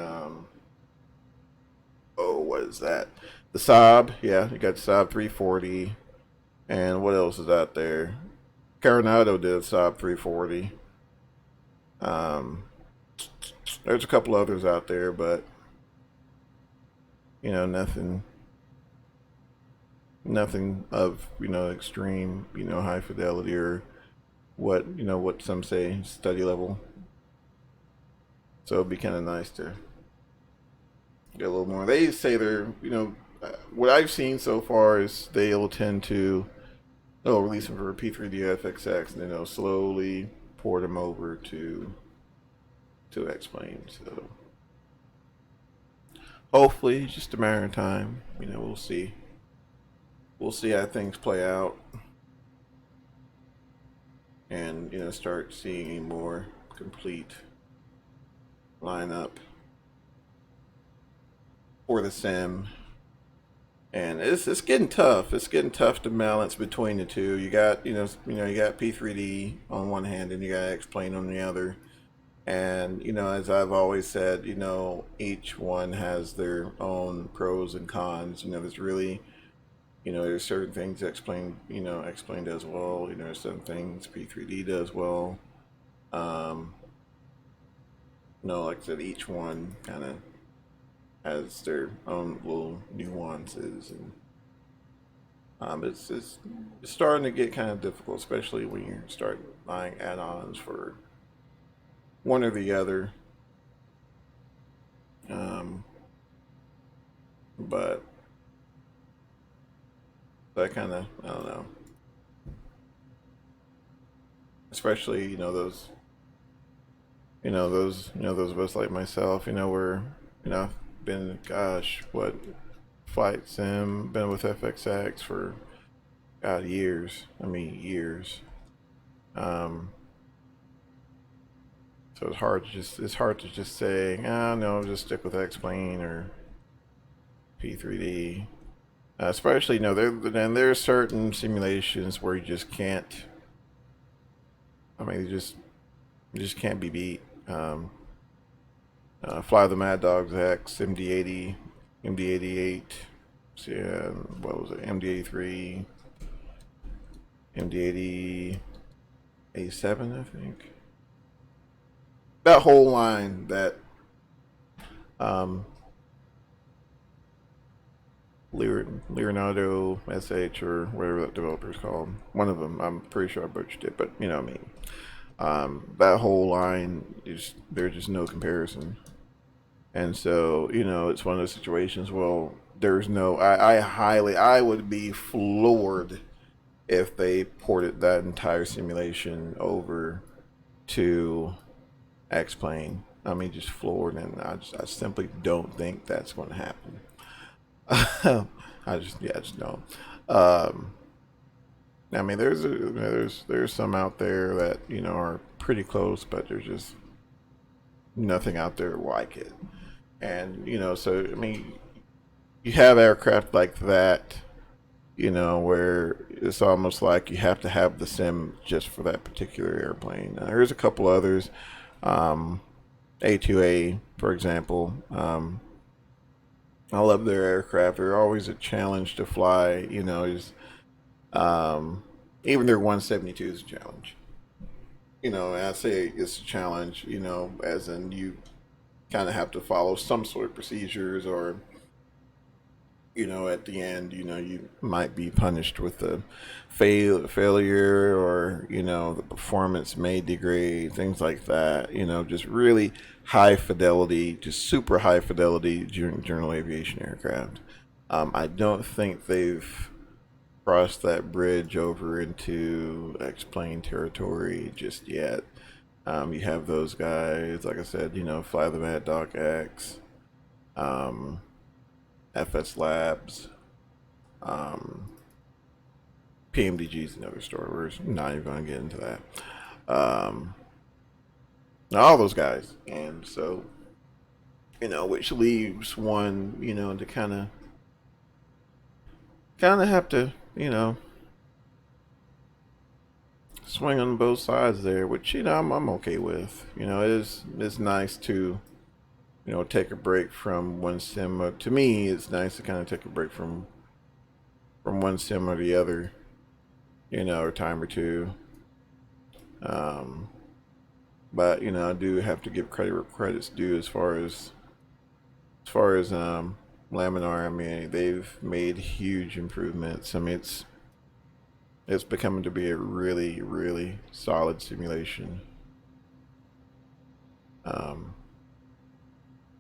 what is that? The Saab, yeah, you got the Saab 340, and what else is out there? Coronado did Saab 340. There's a couple others out there, but nothing of extreme high fidelity, or what some say study level. So it'd be kind of nice to get a little more. They say they're what I've seen so far is they'll tend to release them for P3D FXX, and then they'll slowly port them over to X-Plane. So hopefully it's just a matter of time. We'll see. We'll see how things play out, and start seeing a more complete lineup for the sim. And it's getting tough. It's getting tough to balance between the two. You got you got P3D on one hand, and you got X-Plane on the other. And as I've always said, each one has their own pros and cons. There's really there's certain things X-Plane does well. There's some things P3D does well. Like I said, each one kind of has their own little nuances, and it's starting to get kind of difficult, especially when you start buying add-ons for one or the other. But that kind of, I don't know, especially those of us like myself, we're been, gosh, what, flight sim, been with FXX for years. Years. So it's hard to just say, no, just stick with X-Plane or P3D. Especially, there are certain simulations where you just can't. You just can't be beat. Fly the Mad Dogs X, MD80, MD88, what was it, MD83, MD80, A7, I think. That whole line, that Leonardo SH, or whatever that developer's called. One of them, I'm pretty sure I butchered it, but what I mean. That whole line there's just no comparison. And so, it's one of those situations. Well, there's no. I would be floored if they ported that entire simulation over to X-Plane. I mean, just floored, and I simply don't think that's going to happen. I just don't. Um, I mean, there's some out there that are pretty close, but there's just nothing out there like it. And so I mean, you have aircraft like that, where it's almost like you have to have the sim just for that particular airplane. Now, there's a couple others, A2A, for example. I love their aircraft. They're always a challenge to fly. Um, even their 172 is a challenge. And I say it's a challenge. As in you kind of have to follow some sort of procedures, or at the end, you might be punished with a failure, or the performance may degrade, things like that. Just really high fidelity, just super high fidelity general aviation aircraft. I don't think they've crossed that bridge over into X-plane territory just yet. You have those guys, like I said, Fly the Mad Dog X, um, FS Labs, um, PMDG is another story. We're not even going to get into that. Um, all those guys, and so which leaves one, to kind of have to, swing on both sides there, which I'm okay with. It's nice to take a break from one sim. To me, it's nice to kind of take a break from one sim or the other, a time or two. Um, but I do have to give credit where credit's due as far as Laminar. I mean, they've made huge improvements. I mean, it's becoming to be a really, really solid simulation. Um,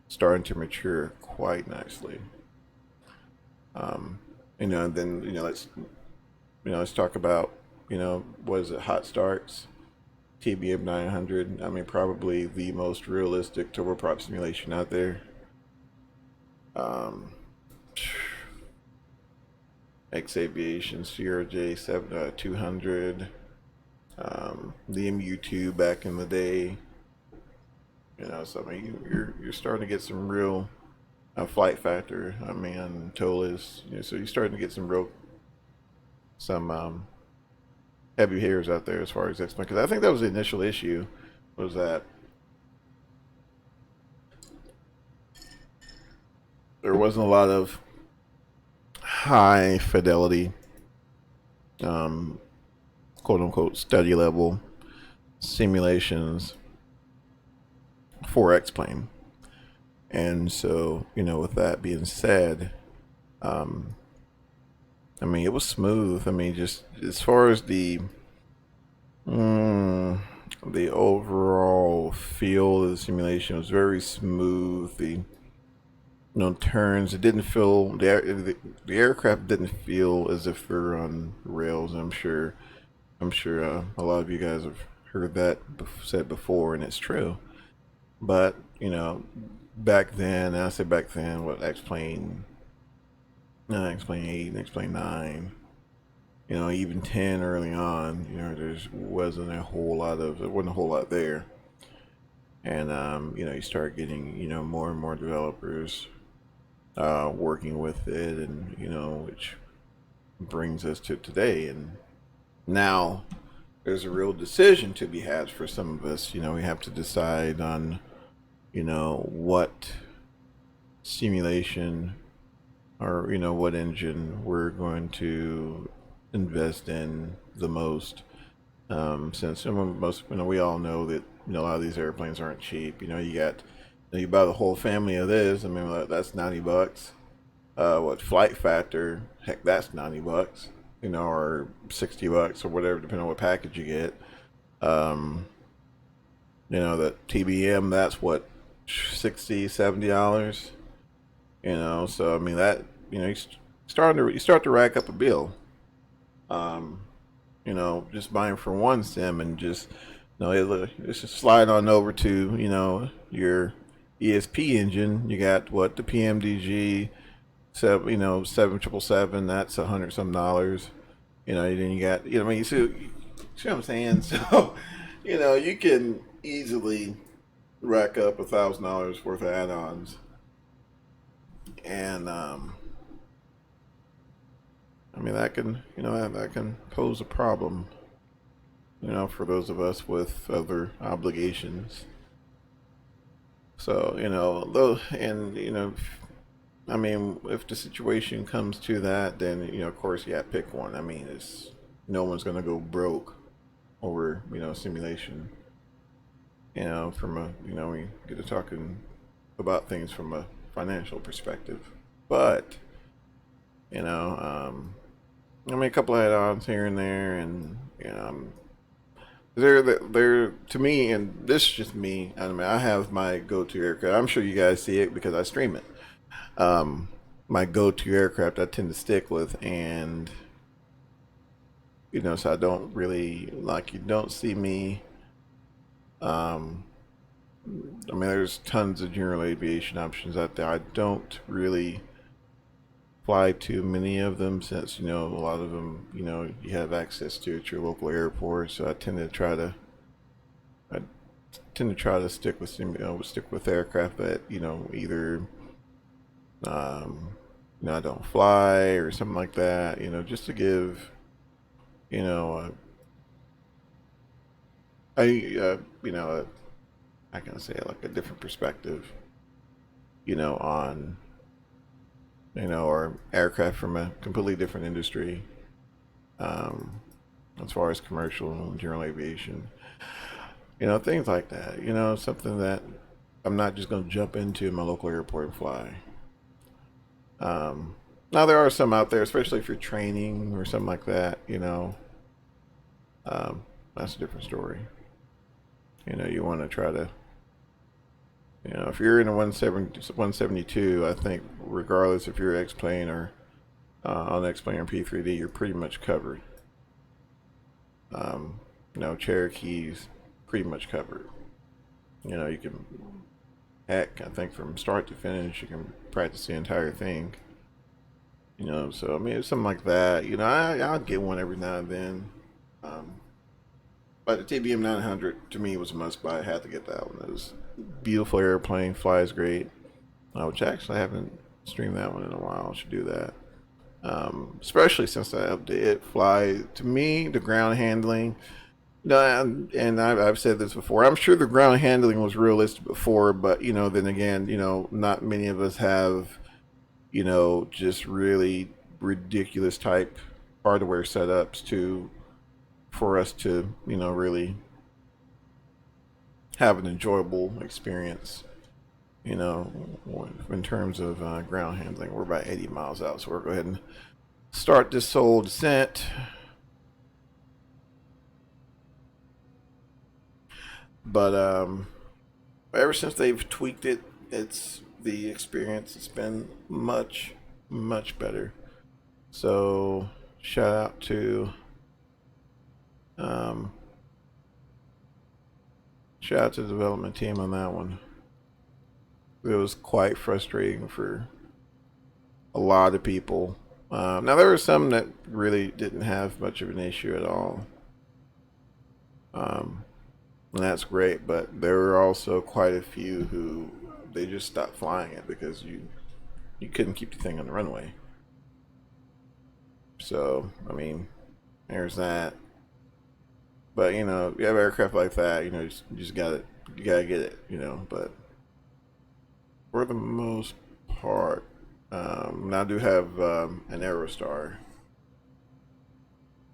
Starting to mature quite nicely. Um, and then let's talk about what is it? Hot starts, TBM 900. I mean, probably the most realistic turboprop simulation out there. Um, X Aviation Sierra J 200, the MU2 back in the day. So I mean, you're starting to get some real flight factor. I mean, TOLIS. So you're starting to get some heavy hitters out there as far as X-Men. Because I think that was the initial issue, was that there wasn't a lot of high fidelity, quote unquote, study level simulations for X-Plane. And so, with that being said, um, I mean, it was smooth. I mean, just as far as the overall feel of the simulation was very smooth. The turns, it didn't feel the aircraft didn't feel as if they're on rails. I'm sure a lot of you guys have heard that said before, and it's true. But back then, and I say back then, what X-Plane, X-Plane 8, X-Plane 9, even 10 early on, there wasn't a whole lot there. And you start getting more and more developers working with it, and which brings us to today. And now there's a real decision to be had for some of us. We have to decide on what simulation, or what engine we're going to invest in the most. Since most, we all know that a lot of these airplanes aren't cheap. You buy the whole family of this. I mean, that's $90. What Flight Factor? Heck, that's $90. Or $60 or whatever, depending on what package you get. The TBM, that's what $60, $70. So I mean that you start to rack up a bill. Um, just buying for one sim and just it's just slide on over to your ESP engine. You got what the PMDG 7777. That's $100 some. Then you got I mean see what I'm saying. So you can easily rack up $1,000 worth of add-ons, and I mean that can that can pose a problem for those of us with other obligations. So, though, and, I mean, if the situation comes to that, then, of course, yeah, pick one. I mean, no one's going to go broke over, simulation. From we get to talking about things from a financial perspective. But, I mean, a couple of add-ons here and there, and, they're to me, and this is just me. I mean, I have my go-to aircraft. I'm sure you guys see it because I stream it. My go-to aircraft I tend to stick with, and so I don't really you don't see me. I mean, there's tons of general aviation options out there. I don't really fly too many of them since a lot of them you have access to at your local airport. So I tend to try to stick with aircraft that either I don't fly or something like that. Just to give you know I can say like a different perspective on or aircraft from a completely different industry, as far as commercial and general aviation. Things like that. Something that I'm not just going to jump into my local airport and fly. Now there are some out there, especially if you're training or something like that. That's a different story. You want to try to, if you're in a 172, I think regardless if you're X-plane or on X-plane or P3D, you're pretty much covered. Cherokee's pretty much covered. You can, heck, I think from start to finish, you can practice the entire thing. So I mean, it's something like that. I'll get one every now and then. But the TBM 900 to me was a must buy. I had to get that one. It was a beautiful airplane, flies great. Which actually I haven't streamed that one in a while. I should do that. Especially since I updated it. Fly to me, the ground handling. No, and I've said this before. I'm sure the ground handling was realistic before, but then again, not many of us have, just really ridiculous type hardware setups for us to, really have an enjoyable experience. In terms of ground handling, we're about 80 miles out, so we'll go ahead and start this whole descent. But ever since they've tweaked it, the experience has been much, much better. So shout out to the development team on that one. It was quite frustrating for a lot of people. Now there were some that really didn't have much of an issue at all. And that's great, but there were also quite a few who they just stopped flying it because you couldn't keep the thing on the runway. So I mean, there's that. But you have aircraft like that, you just gotta get it, But for the most part, now I do have an Aerostar.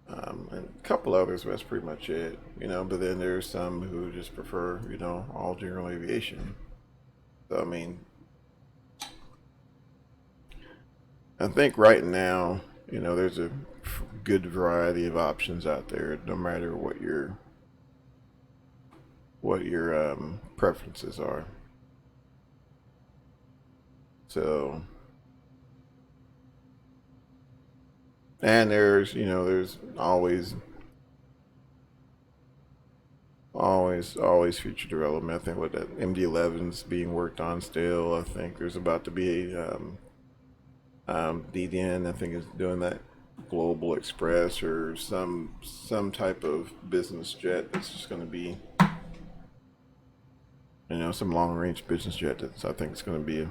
And a couple others, but that's pretty much it, But then there's some who just prefer, all general aviation. So I mean, I think right now, there's a good variety of options out there, no matter what your preferences are. So, and there's, you know, there's always future development. I think what that MD-11's being worked on still. I think there's about to be DDN. I think is doing that Global Express or some type of business jet that's just going to be, you know, some long range business jet. That's, I think it's going to be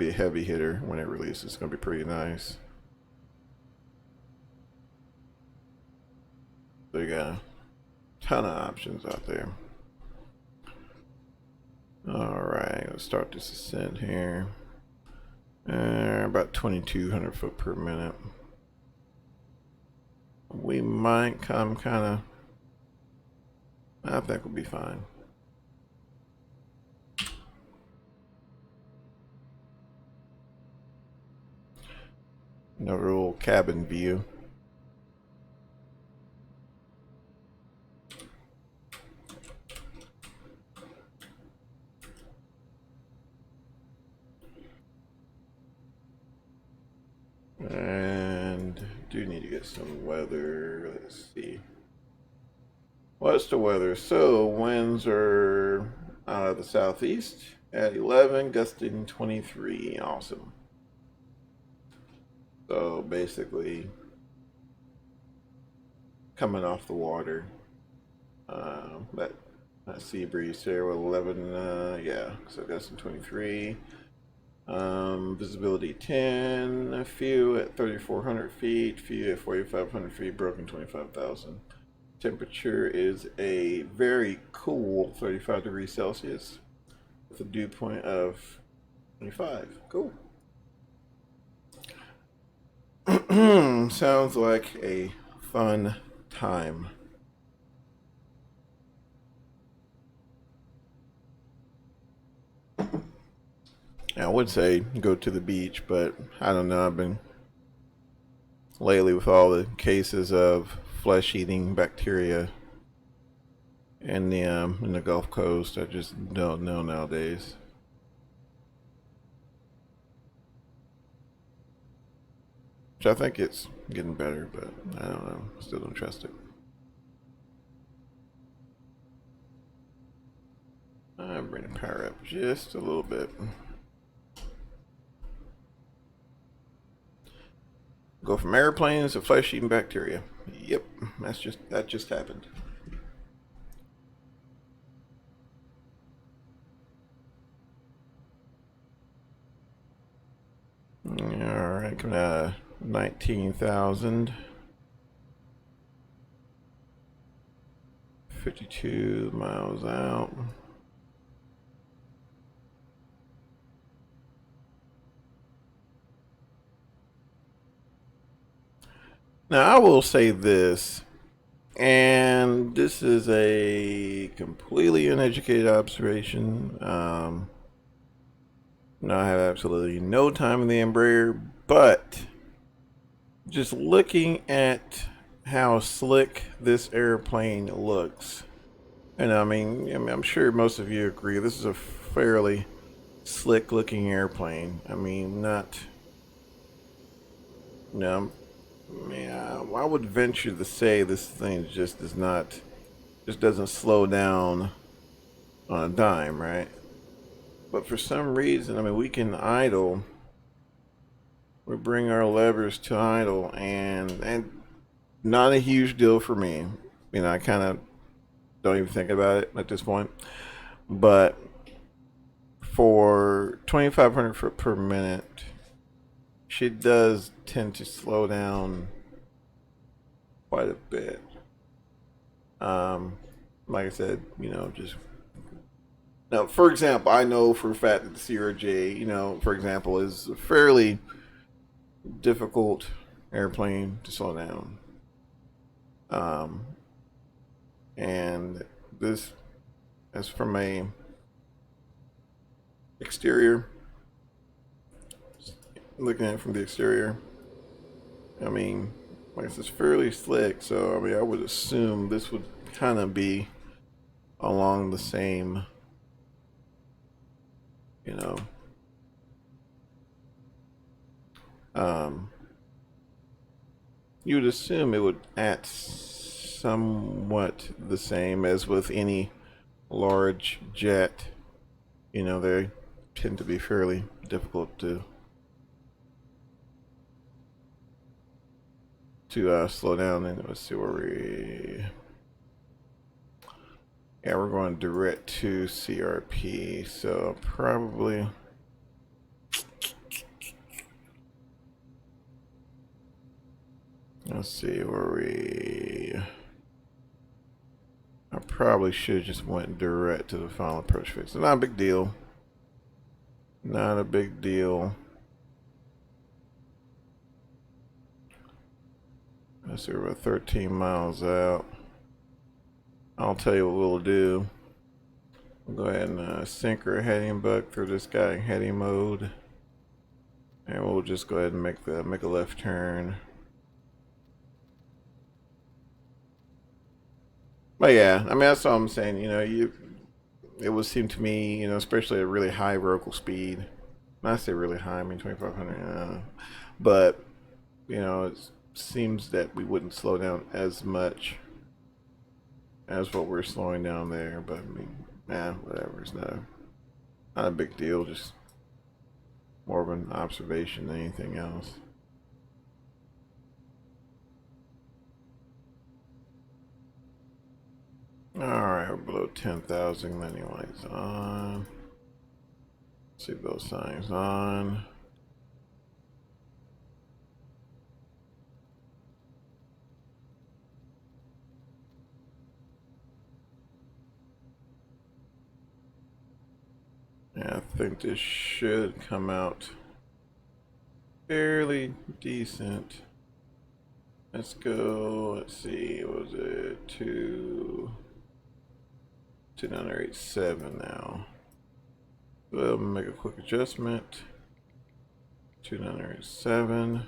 a heavy hitter when it releases. It's going to be pretty nice. They got a ton of options out there. Alright, let's start this ascent here. About 2,200 foot per minute. We might come kind of, I think we'll be fine. No real cabin view. And do need to get some weather. Let's see. What's the weather? So winds are out of the southeast at 11, gusting 23. Awesome. So basically, coming off the water. That sea breeze there with 11. Yeah. So gusting 23. Visibility 10, a few at 3,400 feet, few at 4,500 feet, broken 25,000. Temperature is a very cool 35 degrees Celsius with a dew point of 25. Cool. Sounds like a fun time. I would say go to the beach, but I don't know. I've been lately with all the cases of flesh-eating bacteria in the Gulf Coast. I just don't know nowadays. Which I think it's getting better, but I don't know. Still don't trust it. I'm bringing power up just a little bit. Go from airplanes to flesh-eating bacteria. Yep, that just happened. All right, coming out of 19,000. 52 miles out. Now, I will say this, and this is a completely uneducated observation. I have absolutely no time in the Embraer, but just looking at how slick this airplane looks, and I mean, I'm sure most of you agree, this is a fairly slick looking airplane. I mean, not, no, yeah, I would venture to say this thing just doesn't slow down on a dime, right? But for some reason, I mean, we can idle. We bring our levers to idle, and not a huge deal for me. You know, I kind of don't even think about it at this point. But for 2,500 foot per minute, she does tend to slow down quite a bit. Like I said, you know, just now, for example, I know for a fact that the CRJ, you know, for example, is a fairly difficult airplane to slow down. And this, as from a exterior, looking at it from the exterior, I mean, like it's fairly slick. So I mean, I would assume this would kind of be along the same, you know, You would assume it would act somewhat the same as with any large jet. You know, they tend to be fairly difficult to slow down. And let's see where we. Yeah, we're going direct to CRP, so probably. Let's see where we. I probably should have just went direct to the final approach fix. Not a big deal. Not a big deal. Let's see, we're about 13 miles out. I'll tell you what we'll do. We'll go ahead and sync our heading buck through this guy in heading mode. And we'll just go ahead and make a left turn. But yeah, I mean, that's all I'm saying. You know, it would seem to me, you know, especially at really high vertical speed. When I say really high, I mean 2,500. But you know, it seems that we wouldn't slow down as much as what we're slowing down there. But I mean, whatever. It's not a big deal. Just more of an observation than anything else. Alright, we're below 10,000. Landing lights on. Seatbelt signs on. Yeah, I think this should come out fairly decent. Let's go. Let's see. What was it? 2987 now. We'll make a quick adjustment. 2987.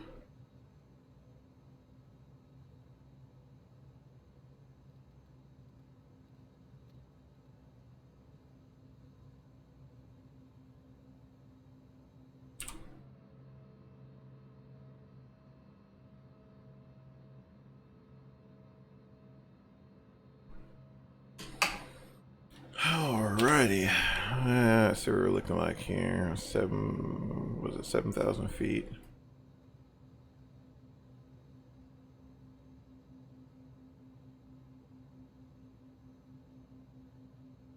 Alrighty. Let's see what we're looking like here. 7,000 feet?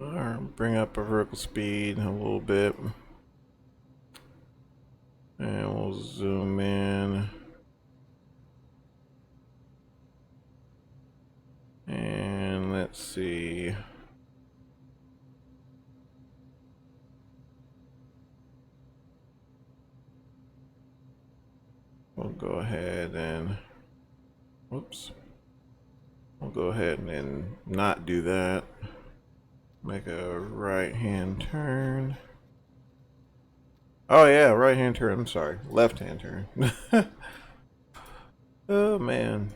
Alright, bring up our vertical speed a little bit. And we'll zoom in. And let's see. We'll go ahead and, whoops. We'll go ahead and not do that. Make a right-hand turn. Oh yeah, right-hand turn. I'm sorry, left-hand turn. Oh man.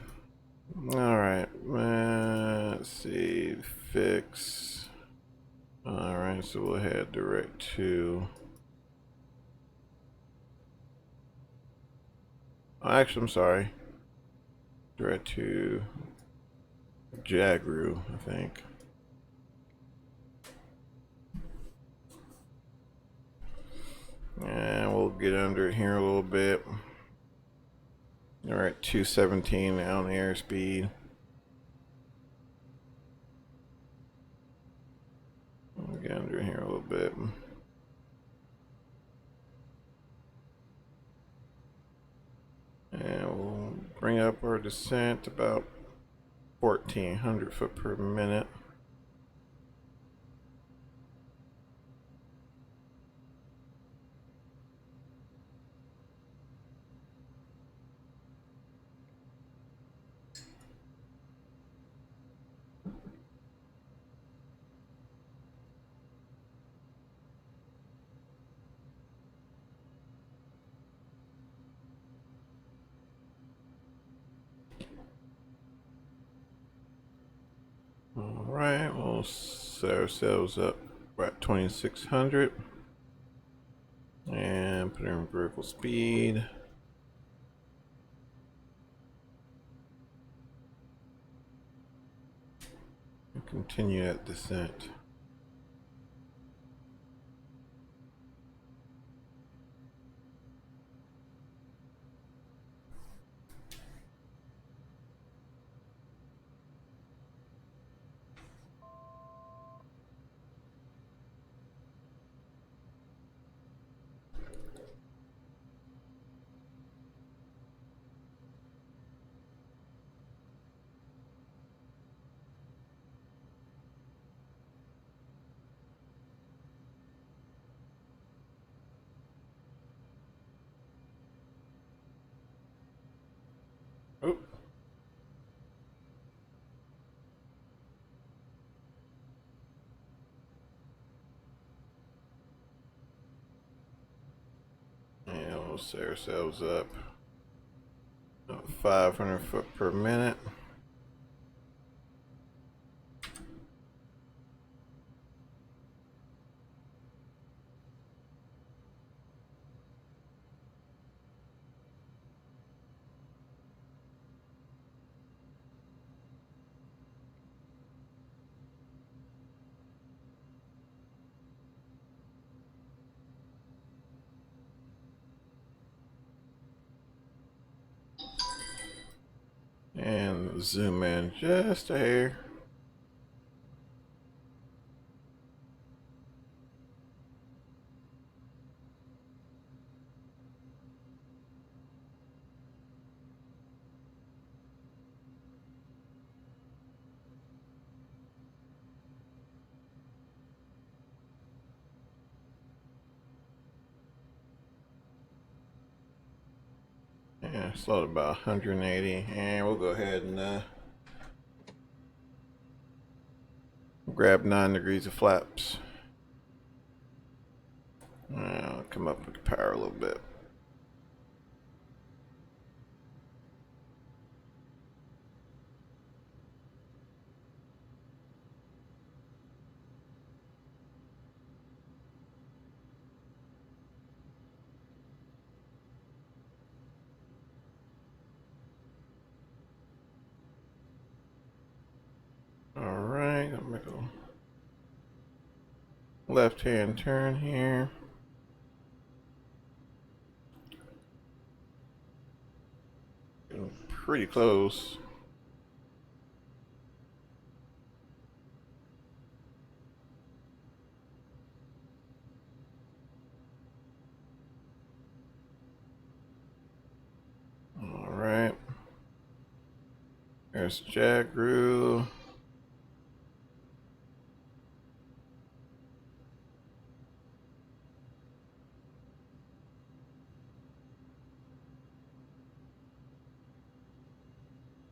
All right. Let's see. Fix. All right. So we'll head direct to. Actually, I'm sorry. Direct to Jagru, I think. And we'll get under it here a little bit. All right, 217 on the airspeed. We'll get under it here a little bit. And we'll bring up our descent about 1,400 foot per minute. Alright, we'll set ourselves up at 2,600 and put in vertical speed. continue that descent. Oh. Yeah, we'll set ourselves up 500 foot per minute. And zoom in just a hair. Yeah, slowed about 180, and we'll go ahead and grab 9 degrees of flaps. Come up with the power a little bit. Alright, I'm gonna go left hand turn here. Getting pretty close. Alright. There's Jack Rue.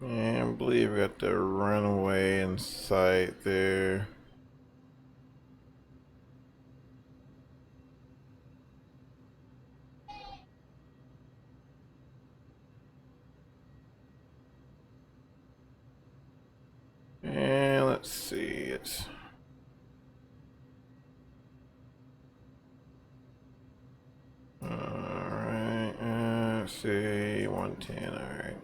And I believe we got the runaway in sight there. And let's see, it's alright, let's see, 110, alright.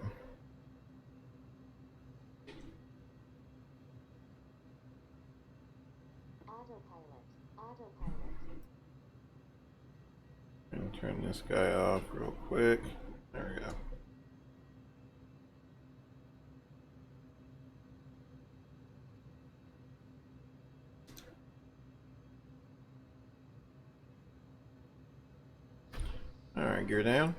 And turn this guy off real quick. There we go. Alright, gear down.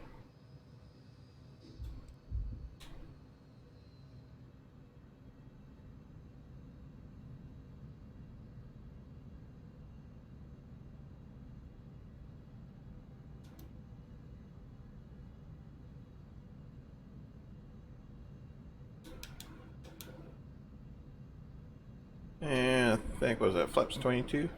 And I think, what was that, flaps 22?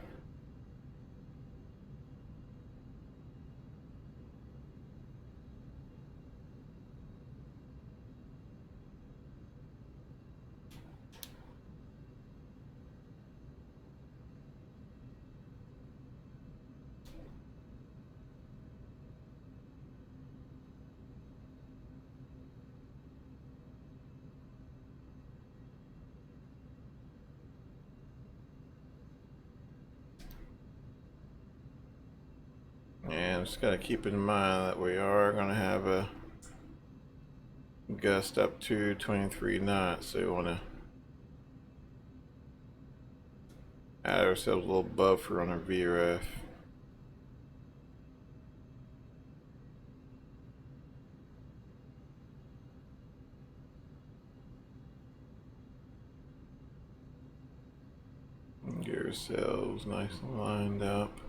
And just gotta keep in mind that we are gonna have a gust up to 23 knots, so we wanna add ourselves a little buffer on our VRF. Get ourselves nice and lined up.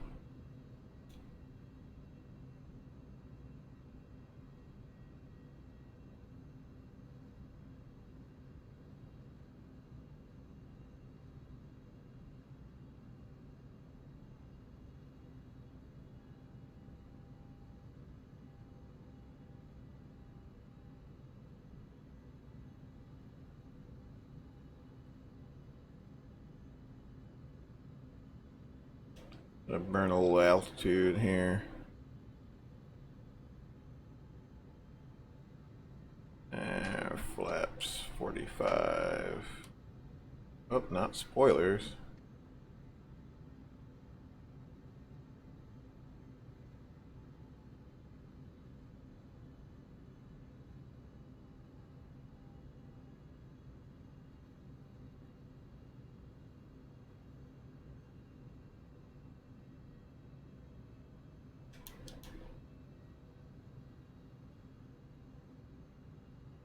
Gonna burn a little altitude here. Flaps 45. Oh, not spoilers.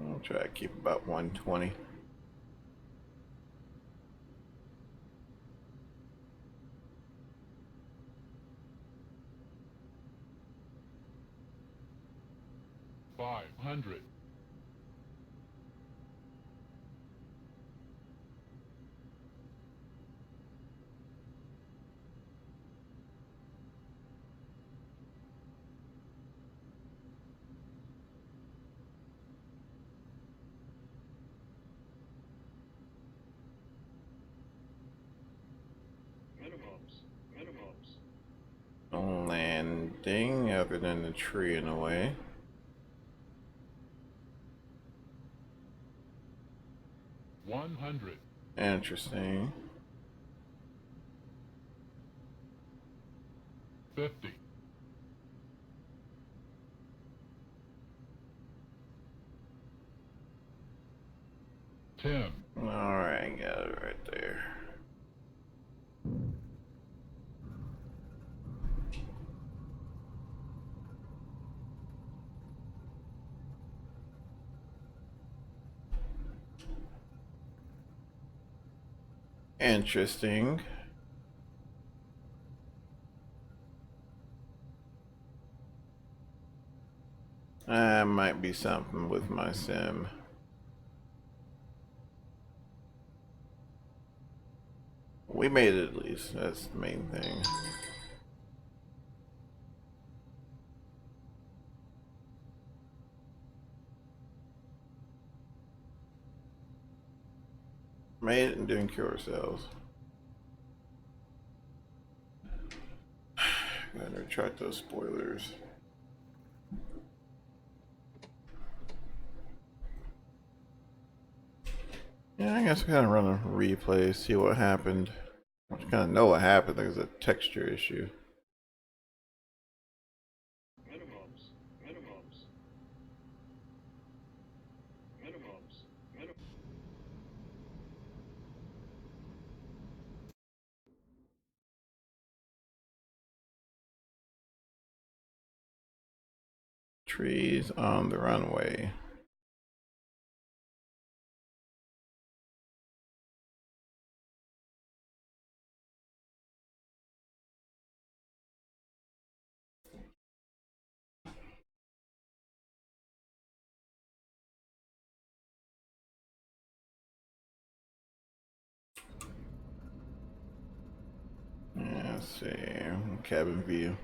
I'll try to keep about 120. $500. No landing other than the tree in the way. $100. Interesting. 50. 10. Alright, got it right there. Interesting. Might be something with my sim. We made it at least. That's the main thing. Made it and didn't kill ourselves. Go ahead and retract those spoilers. Yeah, I guess we gotta run a replay, see what happened. I kind of know what happened. There's a texture issue. Trees on the runway. Yeah, let's see. Cabin view.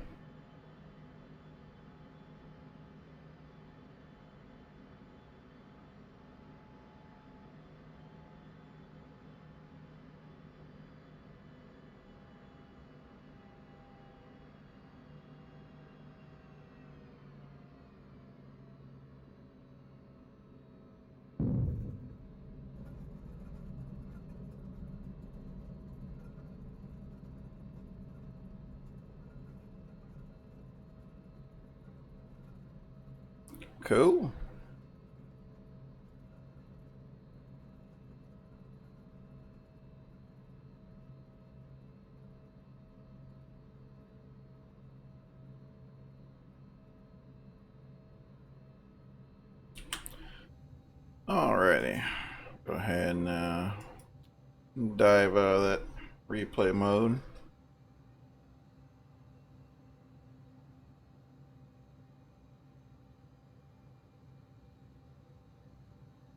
Cool. Alrighty. Go ahead and dive out of that replay mode.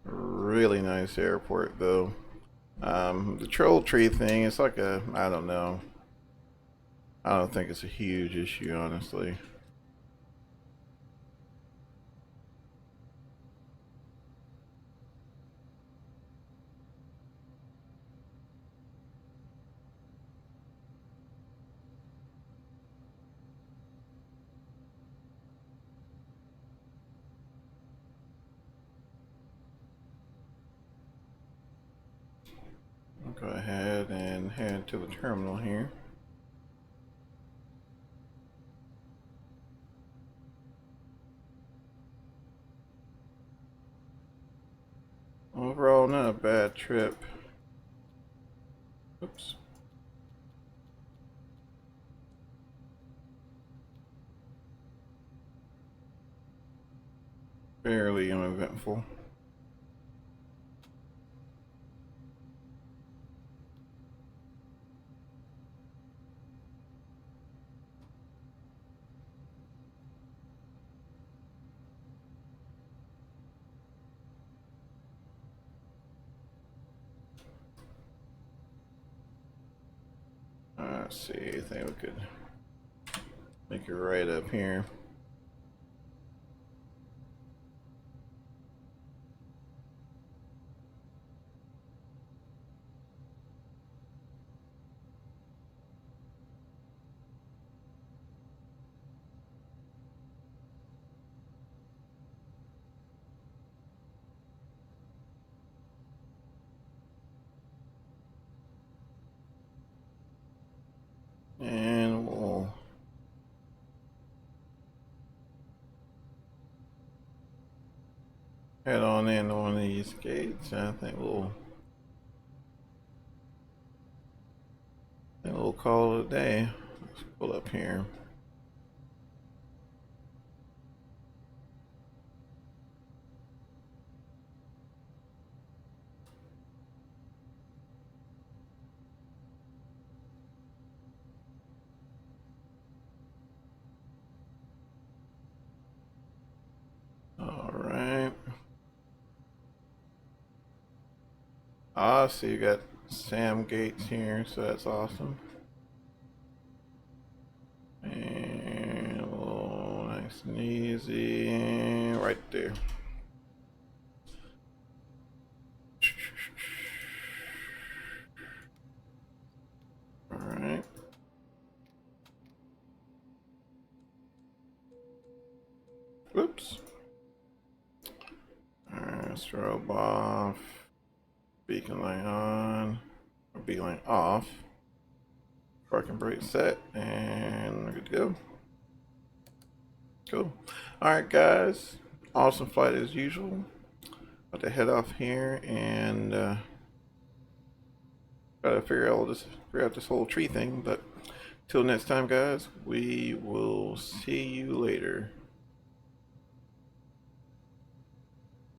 Really nice airport though. The troll tree thing, it's like a, I don't know. I don't think it's a huge issue, honestly. I'll go ahead and head to the terminal here. Overall, not a bad trip. Oops. Fairly uneventful. Let's see, I think we could make it right up here. And we'll head on into one of these gates. I think we'll call it a day. Let's pull up here. Alright. Ah, so you got Sam Gates here, so that's awesome. And a little nice and easy right there. Alright. Whoops. Alright, strobe off. Beacon light on. Or beacon light off. Parking brake set. And we're good to go. Cool. Alright, guys. Awesome flight as usual. About to head off here and gotta figure out this whole tree thing. But till next time, guys, we will see you later.